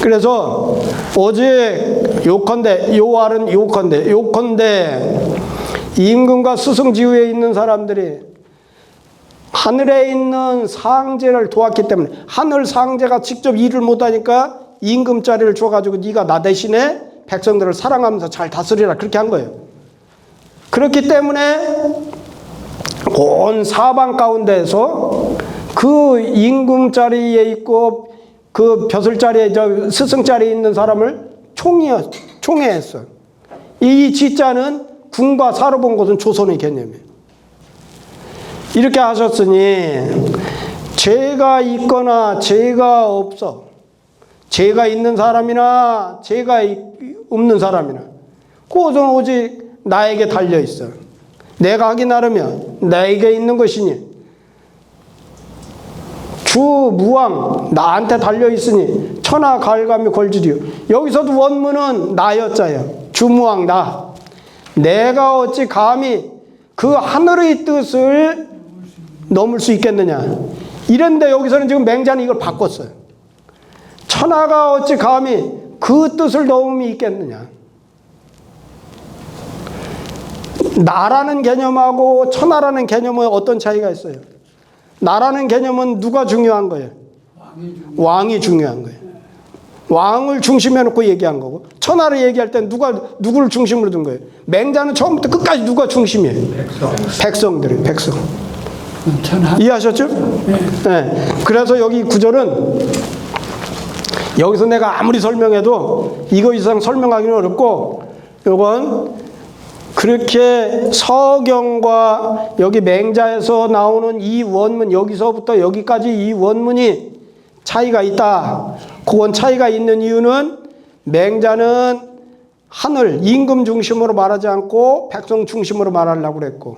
그래서 어제 요컨대 임금과 스승지위에 있는 사람들이 하늘에 있는 상제를 도왔기 때문에, 하늘 상제가 직접 일을 못하니까 임금자리를 줘가지고 네가 나 대신에 백성들을 사랑하면서 잘 다스리라, 그렇게 한 거예요. 그렇기 때문에 온 사방 가운데에서 그 임금 자리에 있고 그 벼슬자리에, 스승자리에 있는 사람을 총애했어. 이 지자는 궁과 사로 본 것은 조선의 개념이에요. 이렇게 하셨으니 죄가 있거나 죄가 없어, 죄가 있는 사람이나 죄가 없는 사람이나 그것은 오직 나에게 달려있어. 내가 하기 나르면 나에게 있는 것이니 주무왕 나한테 달려있으니 천하 갈감이 걸지리요. 여기서도 원문은 나였자야. 주무왕 나. 내가 어찌 감히 그 하늘의 뜻을 넘을 수 있겠느냐. 이런데 여기서는 지금 맹자는 이걸 바꿨어요. 천하가 어찌 감히 그 뜻을 넘음이 있겠느냐. 나라는 개념하고 천하라는 개념은 어떤 차이가 있어요? 나라는 개념은 누가 중요한 거예요? 왕이 중요한 거예요. 왕을 중심에 놓고 얘기한 거고, 천하를 얘기할 때 누구를 중심으로 둔 거예요? 맹자는 처음부터 끝까지 누가 중심이에요? 백성들이에요. 백성. 이해하셨죠? 네. 그래서 여기 구절은 여기서 내가 아무리 설명해도 이거 이상 설명하기는 어렵고, 이건 그렇게 서경과 여기 맹자에서 나오는 이 원문, 여기서부터 여기까지 이 원문이 차이가 있다. 그건 차이가 있는 이유는 맹자는 하늘, 임금 중심으로 말하지 않고 백성 중심으로 말하려고 그랬고,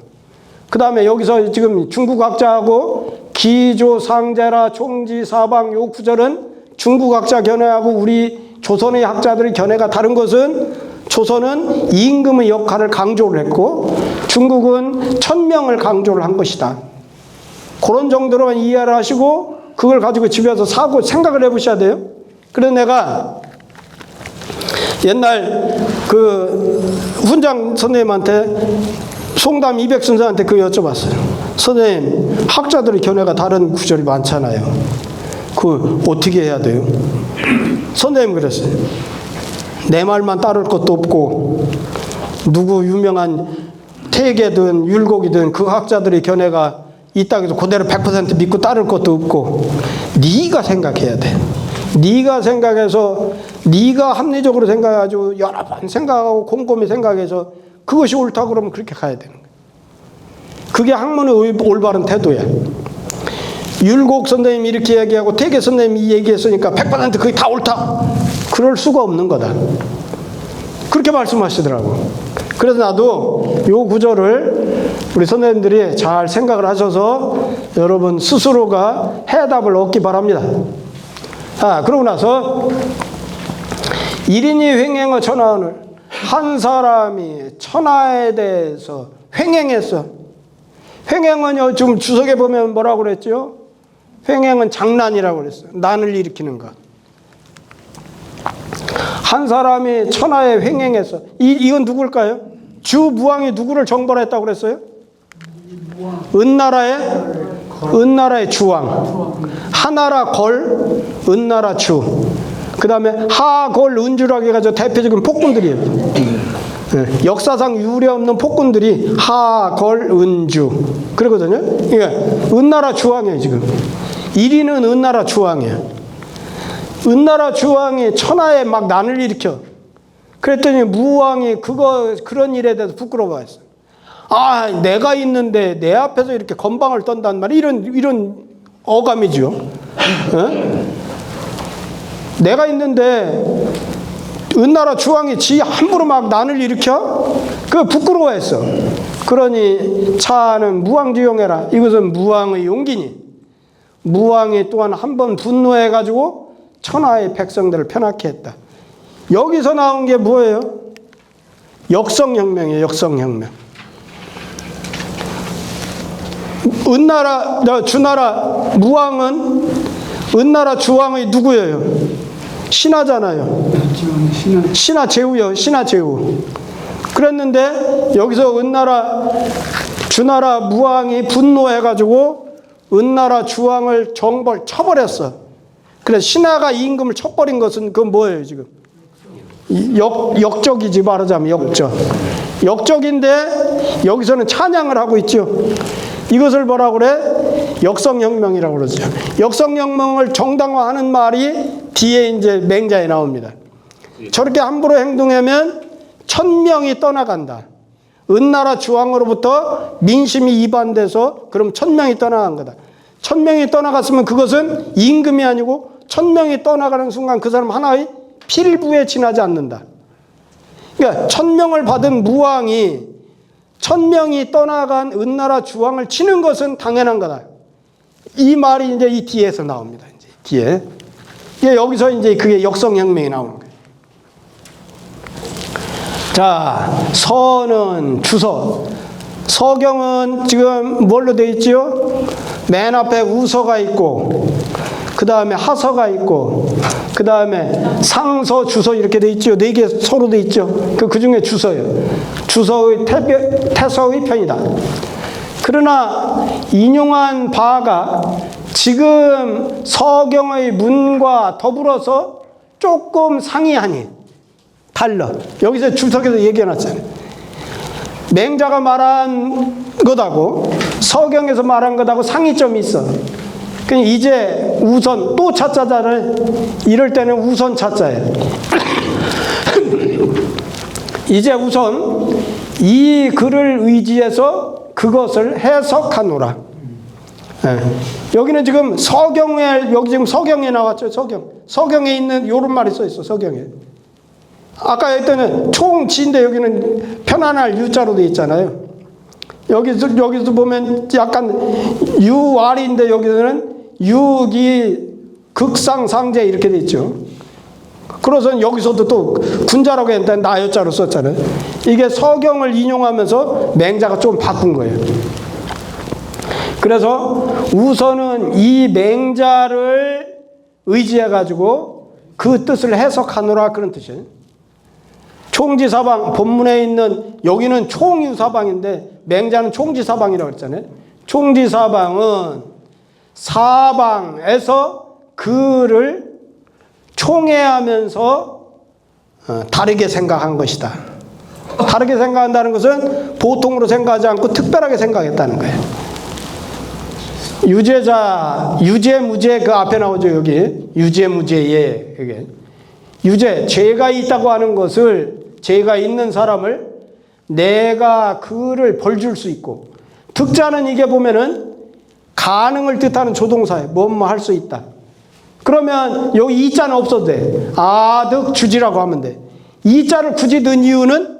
그 다음에 여기서 지금 중국 학자하고 기조상제라 총지사방 요 구절은 중국 학자 견해하고 우리 조선의 학자들의 견해가 다른 것은, 조선은 임금의 역할을 강조를 했고 중국은 천명을 강조를 한 것이다. 그런 정도로만 이해를 하시고 그걸 가지고 집에서 생각을 해보셔야 돼요. 그래서 내가 옛날 그 훈장 선생님한테, 송담 이백 선생한테 그거 여쭤봤어요. 선생님, 학자들의 견해가 다른 구절이 많잖아요. 그 어떻게 해야 돼요? 선생님 그랬어요. 내 말만 따를 것도 없고 누구 유명한 태계든 율곡이든 그 학자들의 견해가 있다고 해서 그대로 100% 믿고 따를 것도 없고, 네가 생각해야 돼. 네가 생각해서, 네가 합리적으로 생각해가지고 여러 번 생각하고 곰곰이 생각해서 그것이 옳다 그러면 그렇게 가야 되는 거야. 그게 학문의 올바른 태도야. 율곡 선생님이 이렇게 얘기하고 태계 선생님이 얘기했으니까 100% 그게 다 옳다, 그럴 수가 없는 거다. 그렇게 말씀하시더라고. 그래서 나도 요 구절을 우리 선생님들이 잘 생각을 하셔서 여러분 스스로가 해답을 얻기 바랍니다. 그러고 나서 일인이 횡행어 천하언을, 한 사람이 천하에 대해서 횡행했어. 횡행은 지금 주석에 보면 뭐라고 그랬죠? 횡행은 장난이라고 그랬어요. 난을 일으키는 것. 한 사람이 천하에 횡행했어. 이건 누굴까요? 주무왕이 누구를 정벌했다고 그랬어요? 은나라의 주왕. 하나라 걸, 은나라 주. 그 다음에 하걸, 은주라고 해가지고 대표적인 폭군들이에요. 네. 역사상 유례 없는 폭군들이 하걸, 은주. 그러거든요. 그러니까 은나라 주왕이에요, 지금. 1위는 은나라 주왕이에요. 은나라 주왕이 천하에 막 난을 일으켜. 그랬더니 무왕이 그런 일에 대해서 부끄러워했어. 아, 내가 있는데 내 앞에서 이렇게 건방을 떤단 말이야. 이런 어감이죠. 내가 있는데 은나라 주왕이 지 함부로 막 난을 일으켜? 그 부끄러워했어. 그러니 차는 무왕지용해라. 이것은 무왕의 용기니. 무왕이 또한 한 번 분노해가지고 천하의 백성들을 편하게 했다. 여기서 나온 게 뭐예요? 역성혁명이에요. 역성혁명. 주나라 무왕은 은나라 주왕의 누구예요? 신하잖아요. 신하 제후요. 신하 제후. 그랬는데 여기서 주나라 무왕이 분노해가지고 은나라 주왕을 처벌했어. 그래서 신하가 임금을 쳐버린 것은 그건 뭐예요 지금? 역적이지 말하자면 역적. 역적인데 여기서는 찬양을 하고 있죠. 이것을 뭐라고 그래? 역성혁명이라고 그러죠. 역성혁명을 정당화하는 말이 뒤에 이제 맹자에 나옵니다. 저렇게 함부로 행동하면 1000명이 떠나간다. 은나라 주왕으로부터 민심이 이반돼서 그럼 1000명이 떠나간 거다. 1000명이 떠나갔으면 그것은 임금이 아니고 1000명이 떠나가는 순간 그 사람 하나의 필부에 지나지 않는다. 그러니까 1000명을 받은 무왕이 1000명이 떠나간 은나라 주왕을 치는 것은 당연한 거다. 이 말이 이제 이 뒤에서 나옵니다. 이제 뒤에. 여기서 이제 그게 역성혁명이 나오는 거예요. 자, 서는 주서. 서경은 지금 뭘로 되어 있지요? 맨 앞에 우서가 있고, 그 다음에 하서가 있고, 그 다음에 상서, 주서 이렇게 되어 있죠. 4개 서로 되어 있죠. 그 중에 주서예요. 주서의 태서의 편이다. 그러나 인용한 바가 지금 서경의 문과 더불어서 조금 상이하니 달라. 여기서 주석에서 얘기해놨잖아요. 맹자가 말한 것하고 서경에서 말한 것하고 상이점이 있어. 그러니까 이제 우선 또 차자잖아요. 이럴 때는 우선 차자예요. 이제 우선 이 글을 의지해서 그것을 해석하노라. 네. 여기는 지금 여기 지금 서경에 나왔죠. 서경에 있는 요런 말이 써 있어. 서경에. 아까 했더니 총지인데 여기는 편안할 유자로 돼 있잖아요. 여기서 보면 약간 유알인데 여기서는 유기 극상상제 이렇게 돼 있죠. 그래서 여기서도 또 군자라고 했는데 나여자로 썼잖아요. 이게 서경을 인용하면서 맹자가 좀 바꾼 거예요. 그래서 우선은 이 맹자를 의지해 가지고 그 뜻을 해석하노라 그런 뜻이에요. 총지사방 본문에 있는 여기는 총유사방인데 맹자는 총지사방이라고 했잖아요. 총지사방은 사방에서 그를 총애하면서 다르게 생각한 것이다. 다르게 생각한다는 것은 보통으로 생각하지 않고 특별하게 생각했다는 거예요. 유죄자, 유죄, 무죄 그 앞에 나오죠. 여기 유죄, 무죄에 이게 유죄, 죄가 있다고 하는 것을 죄가 있는 사람을 내가 그를 벌 줄 수 있고 득자는 이게 보면은 가능을 뜻하는 조동사에 뭐뭐 할 수 있다. 그러면 여기 이자는 없어도 돼. 아득 주지라고 하면 돼. 이자를 굳이 넣은 이유는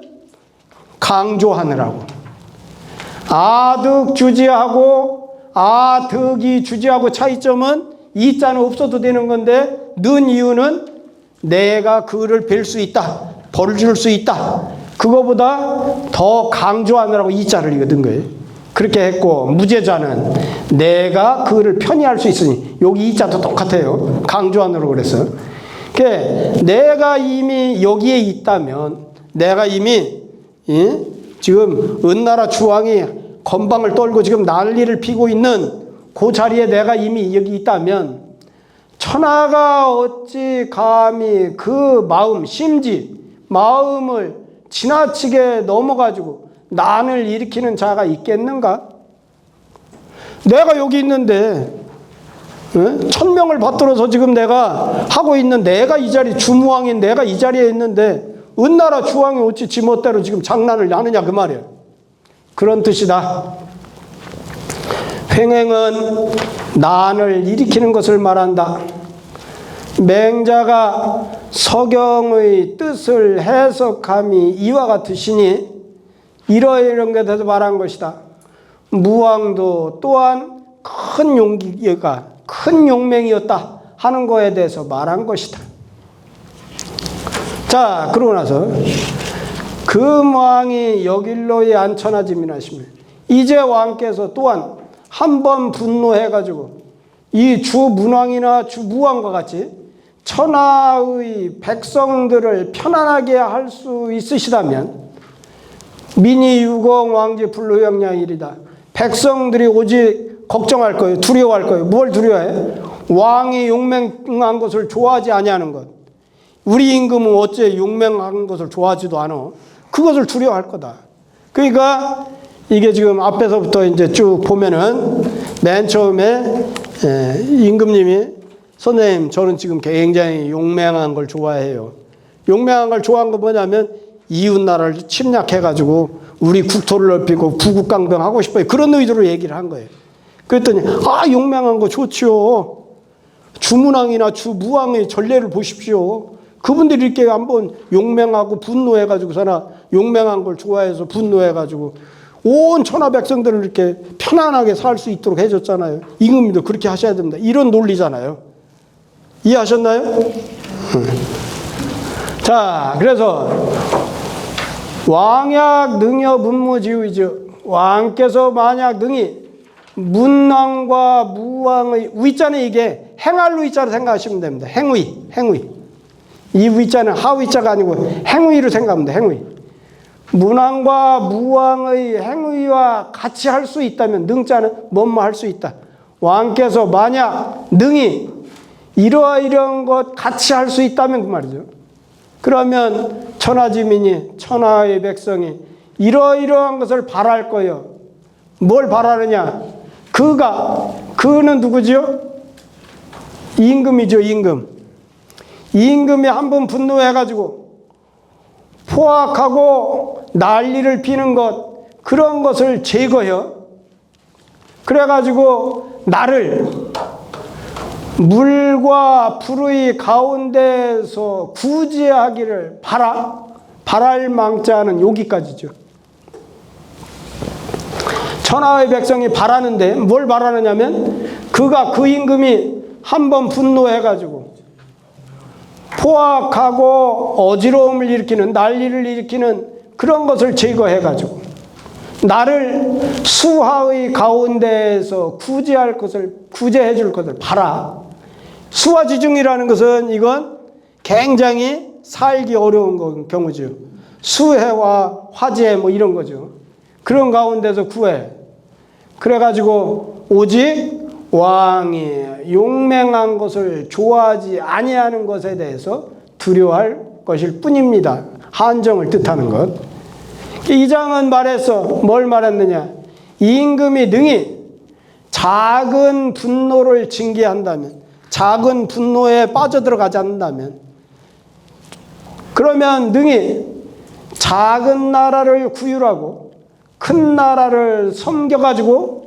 강조하느라고. 아득 주지하고 아득이 주지하고 차이점은 이자는 없어도 되는 건데 넣은 이유는 내가 그를 뵐 수 있다. 벌 줄 수 있다. 그거보다 더 강조하느라고 이자를 이거 넣은 거예요. 그렇게 했고 무죄자는 내가 그를 편의할 수 있으니 여기 이자도 똑같아요. 강조하느라고 그랬어요. 내가 이미 여기에 있다면 내가 이미 지금 은나라 주왕이 건방을 떨고 지금 난리를 피고 있는 그 자리에 내가 이미 여기 있다면 천하가 어찌 감히 그 마음, 심지, 마음을 지나치게 넘어가지고 난을 일으키는 자가 있겠는가? 내가 여기 있는데 1000명을 받들어서 지금 내가 하고 있는 내가 이 자리 주무왕인 내가 이 자리에 있는데 은나라 주왕이 어찌 지멋대로 지금 장난을 하느냐 그 말이에요. 그런 뜻이다. 횡행은 난을 일으키는 것을 말한다. 맹자가 서경의 뜻을 해석함이 이와 같으시니 이런 것에서 말한 것이다. 무왕도 또한 큰 용기가 큰 용맹이었다 하는 거에 대해서 말한 것이다. 자, 그러고 나서 금왕이 여길로의 안천하지민하시며 이제 왕께서 또한 한 번 분노해가지고 이 주문왕이나 주무왕과 같이 천하의 백성들을 편안하게 할 수 있으시다면 민이 유공 왕지 불로영량일이다. 백성들이 오직 걱정할 거예요. 두려워할 거예요. 뭘 두려워해? 왕이 용맹한 것을 좋아하지 아니하는 것. 우리 임금은 어째 용맹한 것을 좋아하지도 않아. 그것을 두려워할 거다. 그러니까 이게 지금 앞에서부터 이제 쭉 보면은 맨 처음에 임금님이 선생님 저는 지금 굉장히 용맹한 걸 좋아해요. 용맹한 걸 좋아한 거 뭐냐면 이웃나라를 침략해가지고 우리 국토를 넓히고 부국강병하고 싶어요. 그런 의도로 얘기를 한 거예요. 그랬더니 용맹한 거 좋지요. 주문왕이나 주무왕의 전례를 보십시오. 그분들이 이렇게 한번 용맹하고 분노해가지고서나 용맹한 걸 좋아해서 분노해가지고 온 천하 백성들을 이렇게 편안하게 살 수 있도록 해줬잖아요. 임금님도 그렇게 하셔야 됩니다. 이런 논리잖아요. 이해하셨나요? 자, 그래서 왕약 능여 문무지의죠. 왕께서 만약 능히 문왕과 무왕의 위자는 이게 행할 위자로 생각하시면 됩니다. 행위. 이 위자는 하위자가 아니고 행위로 생각합니다. 행위. 문왕과 무왕의 행위와 같이 할 수 있다면 능자는 뭐뭐 할 수 있다. 왕께서 만약 능히 이러이러한 것 같이 할 수 있다면 그 말이죠. 그러면 천하지민이 천하의 백성이 이러이러한 것을 바랄 거예요. 뭘 바라느냐? 그는 누구죠? 임금이죠. 임금이 한번 분노해가지고 포악하고 난리를 피는 것 그런 것을 제거해요. 그래가지고 나를 물과 불의 가운데서 구제하기를 바랄 망자는 여기까지죠. 천하의 백성이 바라는데 뭘 바라느냐면 그 임금이 한번 분노해가지고 포악하고 어지러움을 일으키는 난리를 일으키는 그런 것을 제거해가지고 나를 수하의 가운데에서 구제해 줄 것을 바라. 수화지중이라는 것은 이건 굉장히 살기 어려운 경우죠. 수해와 화재 뭐 이런 거죠. 그런 가운데서 구해. 그래가지고 오직 왕이 용맹한 것을 좋아하지 아니하는 것에 대해서 두려워할 것일 뿐입니다. 한정을 뜻하는 것. 이 장은 말했어. 뭘 말했느냐? 임금이 능히 작은 분노를 징계한다면, 작은 분노에 빠져들어가지 않는다면, 그러면 능히 작은 나라를 구휼하고 큰 나라를 섬겨가지고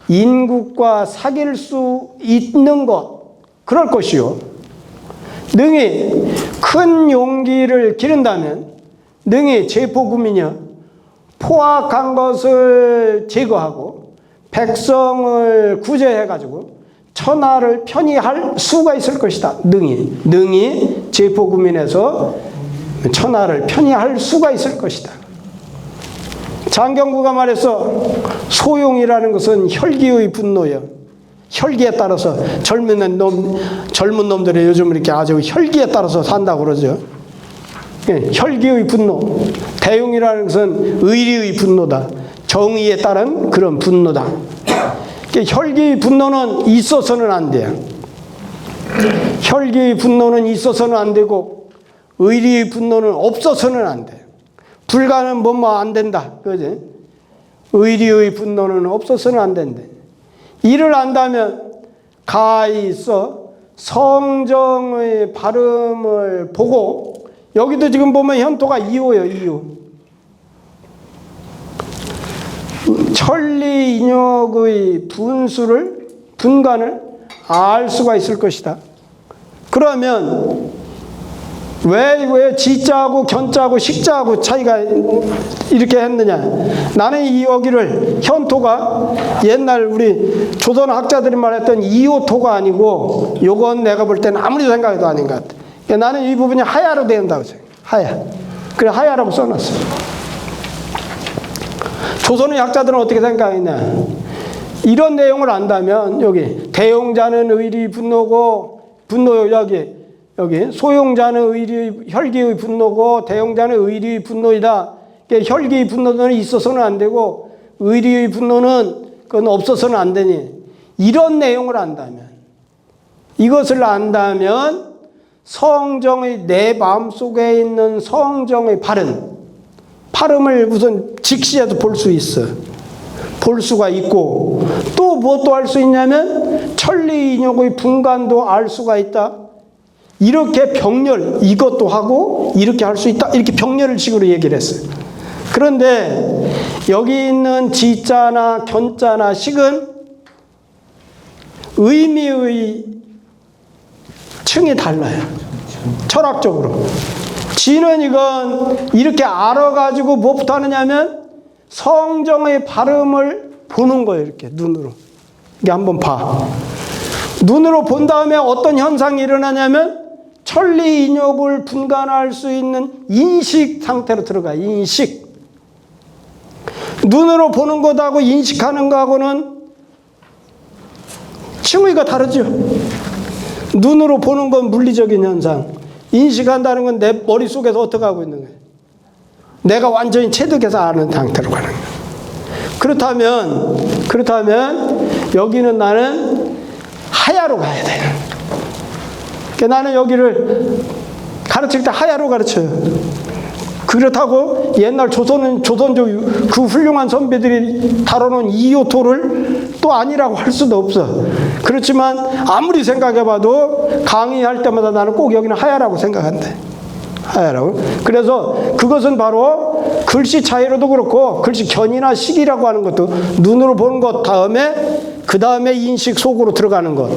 인국과 사귈 수 있는 것, 그럴 것이요. 능히 큰 용기를 기른다면 능히 제포구민이여 포악한 것을 제거하고 백성을 구제해가지고 천하를 편히 할 수가 있을 것이다. 능히 제포구민에서 천하를 편히 할 수가 있을 것이다. 장경구가 말했어. 소용이라는 것은 혈기의 분노여. 혈기에 따라서 젊은 놈들이 요즘 이렇게 아주 혈기에 따라서 산다고 그러죠. 혈기의 분노. 대용이라는 것은 의리의 분노다. 정의에 따른 그런 분노다. 혈기의 분노는 있어서는 안 돼요. 혈기의 분노는 있어서는 안 되고 의리의 분노는 없어서는 안 돼요. 불가는 뭐뭐 안 된다. 그지? 의리의 분노는 없어서는 안 된대. 이를 안다면 가히 있어 성정의 발음을 보고, 여기도 지금 보면 현토가 이호예요. 이호. 천리 인욕의 분간을 알 수가 있을 것이다. 그러면 왜 지자하고 견자하고 식자하고 차이가 이렇게 했느냐? 나는 여기를 현토가 옛날 우리 조선 학자들이 말했던 이호토가 아니고, 요건 내가 볼 때는 아무리 생각해도 아닌 것 같아. 나는 이 부분이 하야로 된다고 생각해. 하야. 그래 하야라고 써놨어. 조선의 학자들은 어떻게 생각했냐? 이런 내용을 안다면 여기 대용자는 의리 분노고, 분노 여기 소용자는 의리 혈기의 분노고 대용자는 의리의 분노이다. 혈기의 분노는 있어서는 안 되고 의리의 분노는 그건 없어서는 안 되니, 이런 내용을 안다면, 이것을 안다면 성정의 내 마음속에 있는 성정의 발음을 우선 직시해서 볼 수 있어. 볼 수가 있고, 또 무엇도 할 수 있냐면 천리인욕의 분간도 알 수가 있다. 이렇게 병렬, 이것도 하고 이렇게 할 수 있다. 이렇게 병렬을 식으로 얘기를 했어요. 그런데 여기 있는 지자나 견자나 식은 의미의 층이 달라요. 철학적으로. 지는 이건 이렇게 알아가지고 무엇부터 하느냐면 성정의 발음을 보는 거예요. 이렇게 눈으로. 이게 한번 봐. 눈으로 본 다음에 어떤 현상이 일어나냐면 천리 인욕을 분간할 수 있는 인식 상태로 들어가. 인식. 눈으로 보는 것하고 인식하는 것하고는 층위가 다르죠. 눈으로 보는 건 물리적인 현상. 인식한다는 건 내 머릿속에서 어떻게 하고 있는 거예요? 내가 완전히 체득해서 아는 상태로 가는 거예요. 그렇다면 여기는 나는 하야로 가야 돼요. 그러니까 나는 여기를 가르칠 때 하야로 가르쳐요. 그렇다고 옛날 조선족 그 훌륭한 선배들이 다뤄놓은 이호토를 또 아니라고 할 수도 없어. 그렇지만 아무리 생각해봐도 강의할 때마다 나는 꼭 여기는 하야라고 생각한대. 하야라고. 그래서 그것은 바로 글씨 차이로도 그렇고, 글씨 견이나 식이라고 하는 것도 눈으로 보는 것 다음에 그 다음에 인식 속으로 들어가는 것,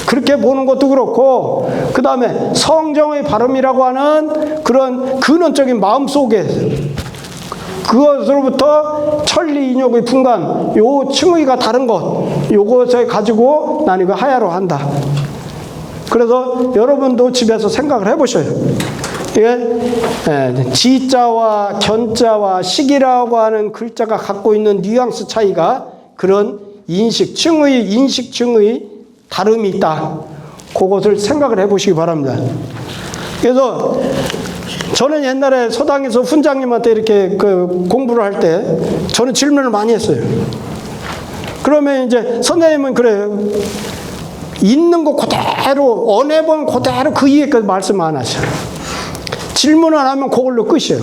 그렇게 보는 것도 그렇고, 그 다음에 성정의 발음이라고 하는 그런 근원적인 마음속에 그것으로부터 천리인욕의 분간, 요 층의가 다른 것, 요것을 가지고 나는 이거 하야로 한다. 그래서 여러분도 집에서 생각을 해보셔요. 이게 지자와 견자와 식이라고 하는 글자가 갖고 있는 뉘앙스 차이가 그런 인식 층의 다름이 있다. 그것을 생각을 해보시기 바랍니다. 그래서 저는 옛날에 서당에서 훈장님한테 이렇게 공부를 할 때 저는 질문을 많이 했어요. 그러면 이제 선생님은 그래요. 있는 거 그대로, 언해본 그대로 그 이해까지 말씀 안 하셔요. 질문을 하면 그걸로 끝이에요.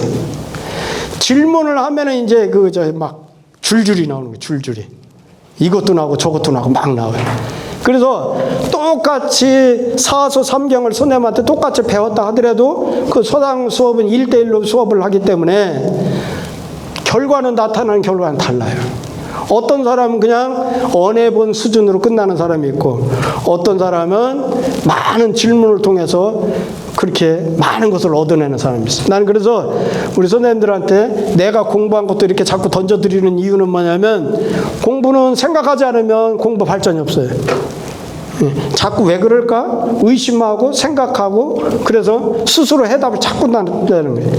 질문을 하면은 이제 막 줄줄이 나오는 거예요. 줄줄이. 이것도 나오고 저것도 나오고 막 나와요. 그래서 똑같이 사서 삼경을 선생님한테 똑같이 배웠다 하더라도 그 서당 수업은 1대1로 수업을 하기 때문에 결과는 나타나는 결과는 달라요. 어떤 사람은 그냥 언해본 수준으로 끝나는 사람이 있고, 어떤 사람은 많은 질문을 통해서 그렇게 많은 것을 얻어내는 사람이 있어요. 나는 그래서 우리 선생님들한테 내가 공부한 것도 이렇게 자꾸 던져드리는 이유는 뭐냐면, 공부는 생각하지 않으면 공부 발전이 없어요. 자꾸 왜 그럴까? 의심하고 생각하고, 그래서 스스로 해답을 자꾸 내는 거예요.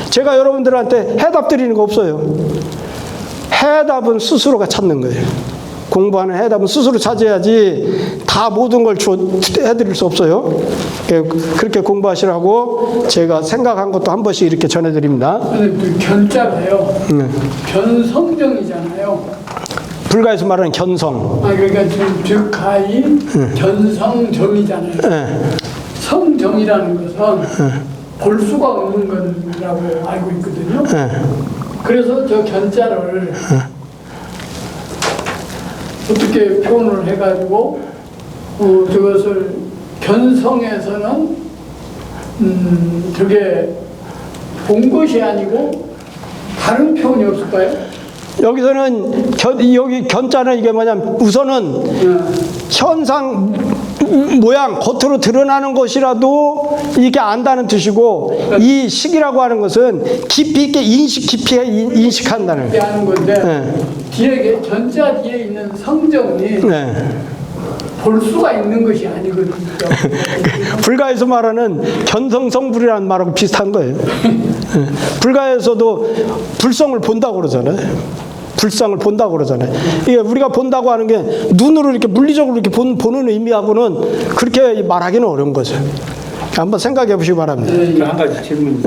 제가 여러분들한테 해답 드리는 거 없어요. 해답은 스스로가 찾는 거예요. 공부하는 해답은 스스로 찾아야지 다 모든 걸 해드릴 수 없어요. 그렇게 공부하시라고 제가 생각한 것도 한 번씩 이렇게 전해드립니다. 견자가요. 변성정이 견성이잖아요. 불가에서 말하는 견성. 그러니까 지금 즉하이 견성정이잖아요. 예. 성정이라는 것은 볼 수가 없는 거라고 알고 있거든요. 그래서 저 견자를 어떻게 표현을 해가지고 저것을 견성에서는 저게 본 것이 아니고 다른 표현이 없을까요? 여기서는 여기 견자는 이게 뭐냐면 우선은 현상 모양 겉으로 드러나는 것이라도 이게 안다는 뜻이고, 이 식이라고 하는 것은 깊이 있게 깊이 인식한다는 그렇게 하는 건데 뒤에 견자 뒤에 있는 성정이 볼 수가 있는 것이 아니거든요. 불가에서 말하는 견성성불이라는 말하고 비슷한 거예요. 불가에서도 불성을 본다고 그러잖아요. 불성을 본다고 그러잖아요. 이게 우리가 본다고 하는 게 눈으로 이렇게 물리적으로 이렇게 보는 의미하고는 그렇게 말하기는 어려운 거죠. 한번 생각해 보시기 바랍니다. 한 가지 질문.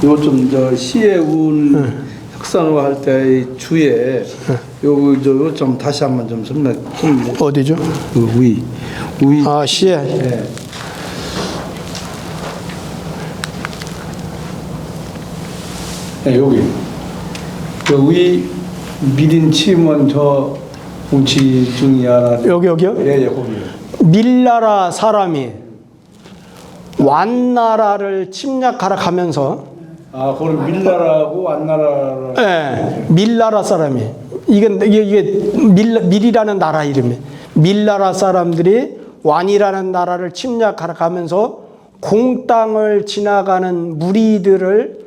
이거 좀 저 시의 운 흑산화 할 때의 주에 요거 좀 다시 한번 좀 설명. 어디죠? 위. 아, 시에. 네. 네, 여기. 위 미린 치면 저 우치 중이 하나. 여기요? 예, 거기. 밀나라 사람이 완나라를 침략하러 가면서, 그걸 밀나라고 안나라라. 예, 밀나라 사람이 이게 밀이라는 나라 이름이, 밀나라 사람들이 완이라는 나라를 침략하러 가면서 공땅을 지나가는 무리들을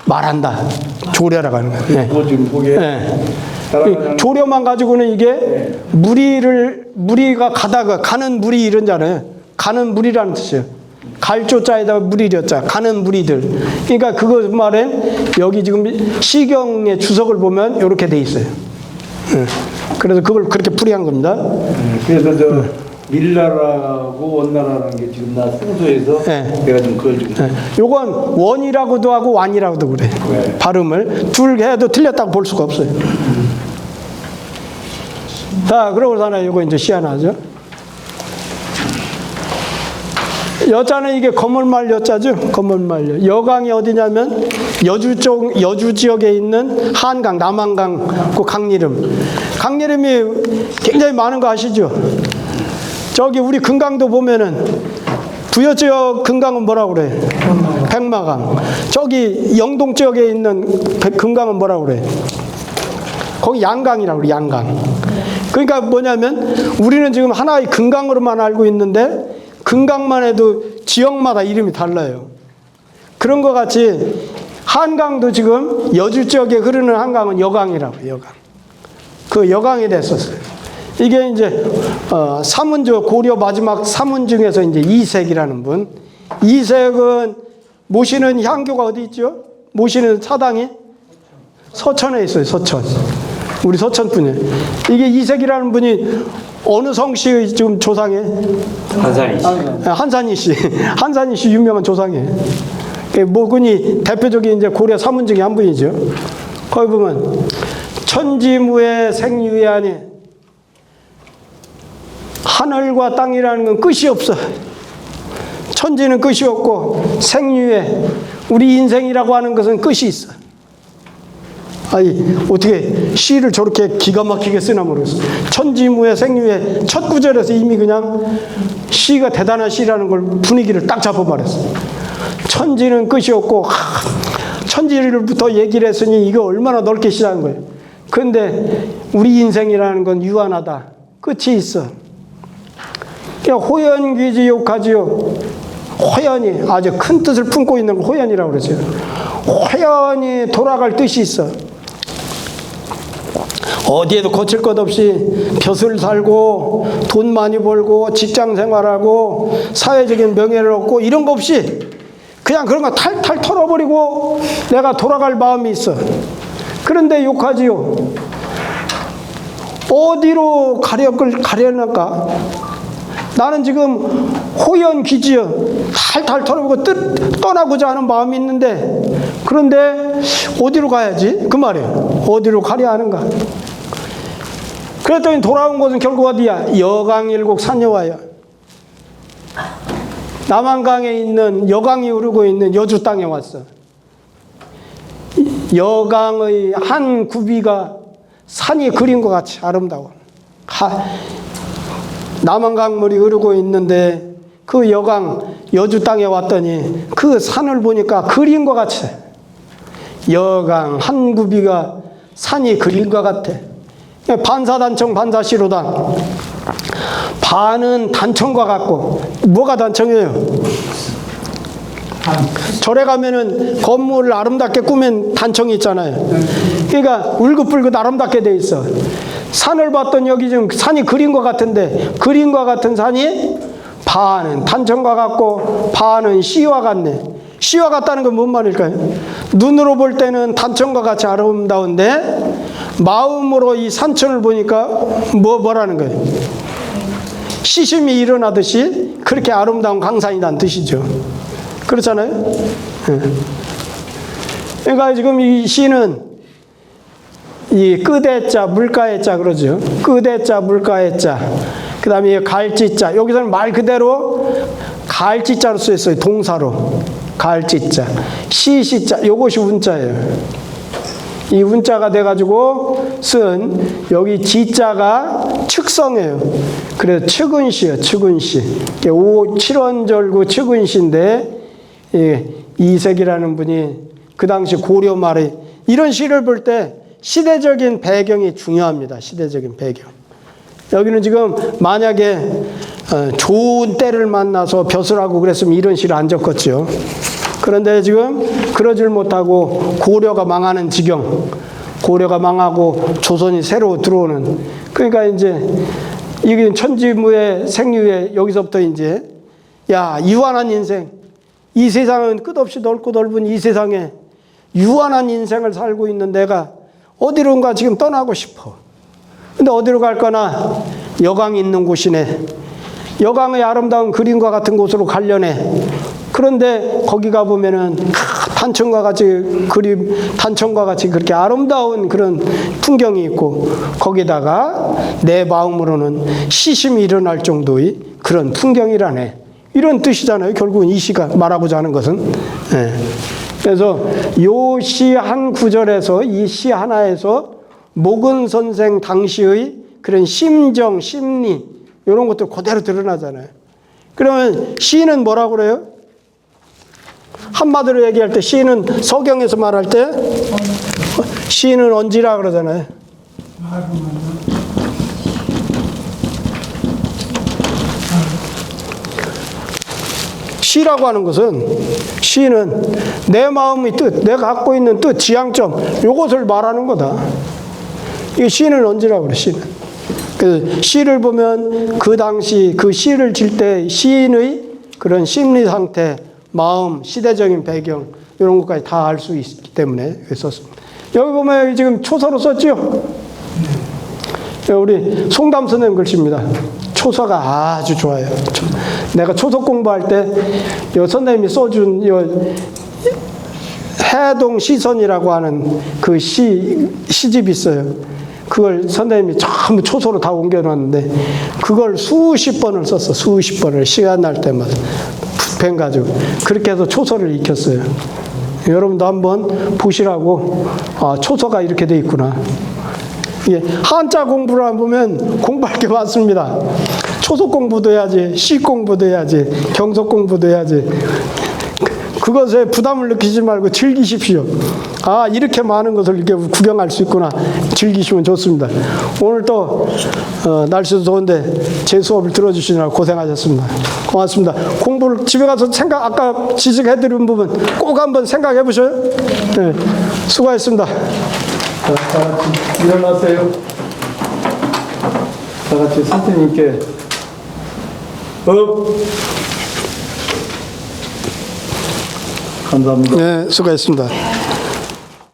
말한다. 조례라고 하는 거예요. 그거 지금 보게. 조례만 가지고는 이게 무리가 가다가 가는 무리 이런잖아요. 가는 무리라는 뜻이에요. 갈조자에다가 무리렸자 가는 무리들. 그러니까 그거 말엔 여기 지금 시경의 주석을 보면 이렇게 돼 있어요. 그래서 그걸 그렇게 풀이한 겁니다. 그래서 저 밀나라고 원나라라는 게 지금 나 순서에서 내가 좀 그걸 좀. 요건 원이라고도 하고 완이라고도 그래. 발음을 둘 해도 틀렸다고 볼 수가 없어요. 자, 그러고서는 요거 이제 시 하나 하죠. 여자는 이게 거물말 여자죠. 거물말 여강이 어디냐면 여주 지역에 있는 한강, 남한강 그 강 이름. 강 이름이 굉장히 많은 거 아시죠? 저기 우리 금강도 보면은 부여 지역 금강은 뭐라고 그래? 백마강. 저기 영동 지역에 있는 금강은 뭐라고 그래? 거기 양강이라고 그래. 양강. 그러니까 뭐냐면 우리는 지금 하나의 금강으로만 알고 있는데 금강만 해도 지역마다 이름이 달라요. 그런 것 같이 한강도 지금 여주 지역에 흐르는 한강은 여강이라고 해요. 여강. 그 여강이 됐었어요. 이게 이제 사문조 고려 마지막 사문 중에서 이제 이색이라는 분. 이색은 모시는 향교가 어디 있죠? 모시는 사당이 서천에 있어요. 서천. 우리 서천 분이에요. 이게 이색이라는 분이 어느 성씨의 지금 조상이에요? 한산이 씨. 한산이 씨. 한산이 씨 유명한 조상이에요. 모군이 대표적인 이제 고려 사문 중에 한 분이죠. 거기 보면 천지무의 생유야니 하늘과 땅이라는 건 끝이 없어. 천지는 끝이 없고 생유에 우리 인생이라고 하는 것은 끝이 있어. 아니 어떻게 시를 저렇게 기가 막히게 쓰나 모르겠어. 천지무의 생유에 첫 구절에서 이미 그냥 시가 대단한 시라는 걸 분위기를 딱 잡아 말했어. 천지는 끝이 없고 천지를부터 얘기를 했으니 이거 얼마나 넓게 시작한 거예요. 그런데 우리 인생이라는 건 유한하다. 끝이 있어. 호연귀지 욕하지요. 호연이 아주 큰 뜻을 품고 있는 걸 호연이라고 그러죠. 호연이 돌아갈 뜻이 있어. 어디에도 거칠 것 없이 벼슬 살고 돈 많이 벌고 직장 생활하고 사회적인 명예를 얻고 이런 거 없이 그냥 그런 거 탈탈 털어버리고 내가 돌아갈 마음이 있어. 그런데 욕하지요. 어디로 가려할까? 나는 지금 호연귀지요. 탈탈 털어보고 떠나고자 하는 마음이 있는데 그런데 어디로 가야지? 그 말이에요. 어디로 가려 하는가? 그랬더니 돌아온 곳은 결국 어디야? 여강일곡 산여와요. 남한강에 있는 여강이 흐르고 있는 여주 땅에 왔어. 여강의 한 구비가 산이 그린 것 같이 아름다워. 남한강물이 흐르고 있는데 그 여강 여주 땅에 왔더니 그 산을 보니까 그린 것 같이 여강 한 구비가 산이 그린 것 같아. 반사단청 반사시로다. 반은 단청과 같고 뭐가 단청이에요? 절에 가면은 건물을 아름답게 꾸민 단청이 있잖아요. 그러니까 울긋불긋 아름답게 돼 있어. 산을 봤더니 여기 지금 산이 그린 것 같은데 그림과 같은 산이 반은 단청과 같고 반은 시와 같네. 시와 같다는 건 뭔 말일까요? 눈으로 볼 때는 단청과 같이 아름다운데 마음으로 이 산천을 보니까 뭐라는 거예요? 시심이 일어나듯이 그렇게 아름다운 강산이란 뜻이죠. 그렇잖아요? 그러니까 지금 이 시는 이 끄대자 물가의자 그러죠. 끄대자 물가의자. 그 다음에 갈지자. 여기서는 말 그대로 갈지자로 쓰였어요. 동사로. 갈지자. 시시자. 요것이 운자예요. 이 운자가 돼가지고 쓴 여기 지자가 측성이에요. 그래서 측은시예요. 측은시. 7원절구 측은시인데 이색이라는 분이 그 당시 고려 말에 이런 시를 볼 때 시대적인 배경이 중요합니다. 시대적인 배경. 여기는 지금 만약에 좋은 때를 만나서 벼슬하고 그랬으면 이런 시를 안 적었죠. 그런데 지금 그러질 못하고 고려가 망하는 지경, 고려가 망하고 조선이 새로 들어오는, 그러니까 이제 이게 천지무의 생유에 여기서부터 이제 야 유한한 인생, 이 세상은 끝없이 넓고 넓은 이 세상에 유한한 인생을 살고 있는 내가 어디론가 지금 떠나고 싶어. 근데 어디로 갈 거나 여강이 있는 곳이네. 여강의 아름다운 그림과 같은 곳으로 가려네. 그런데 거기 가보면은 단청과 같이 그림, 단청과 같이 그렇게 아름다운 그런 풍경이 있고 거기다가 내 마음으로는 시심이 일어날 정도의 그런 풍경이라네. 이런 뜻이잖아요. 결국은 이 시가 말하고자 하는 것은. 네. 그래서 요 시 한 구절에서 이 시 하나에서 목은 선생 당시의 그런 심정, 심리 이런 것들 그대로 드러나잖아요. 그러면 시는 뭐라고 그래요? 한마디로 얘기할 때 시는 서경에서 말할 때 시는 언지라 그러잖아요. 시라고 하는 것은 시는 내 마음의 뜻, 내가 갖고 있는 뜻, 지향점 이것을 말하는 거다. 이 시는 언지라고 그래. 시는. 그 시를 보면 그 당시 그 시를 칠 때 시인의 그런 심리 상태, 마음, 시대적인 배경 이런 것까지 다 알 수 있기 때문에 썼습니다. 여기 보면 지금 초서로 썼죠. 우리 송담 선생님 글씨입니다. 초서가 아주 좋아요. 내가 초서 공부할 때 선생님이 써준 해동 시선이라고 하는 그 시집이 있어요. 그걸 선생님이 전부 초서로 다 옮겨놨는데 그걸 수십 번을 썼어. 수십 번을 시간 날 때마다 펜 가지고 그렇게 해서 초서를 익혔어요. 여러분도 한번 보시라고 초서가 이렇게 돼 있구나. 예, 한자 공부를 보면 공부할 게 많습니다. 초속 공부도 해야지, 시 공부도 해야지, 경석 공부도 해야지. 그것에 부담을 느끼지 말고 즐기십시오. 아, 이렇게 많은 것을 이렇게 구경할 수 있구나. 즐기시면 좋습니다. 오늘 또 날씨도 좋은데 제 수업을 들어주시느라 고생하셨습니다. 고맙습니다. 공부를 집에 가서 아까 지적해드린 부분 꼭 한번 생각해 보셔요. 네, 수고하셨습니다. 다 같이 일어나세요. 다 같이 선생님께 감사합니다. 네, 수고했습니다.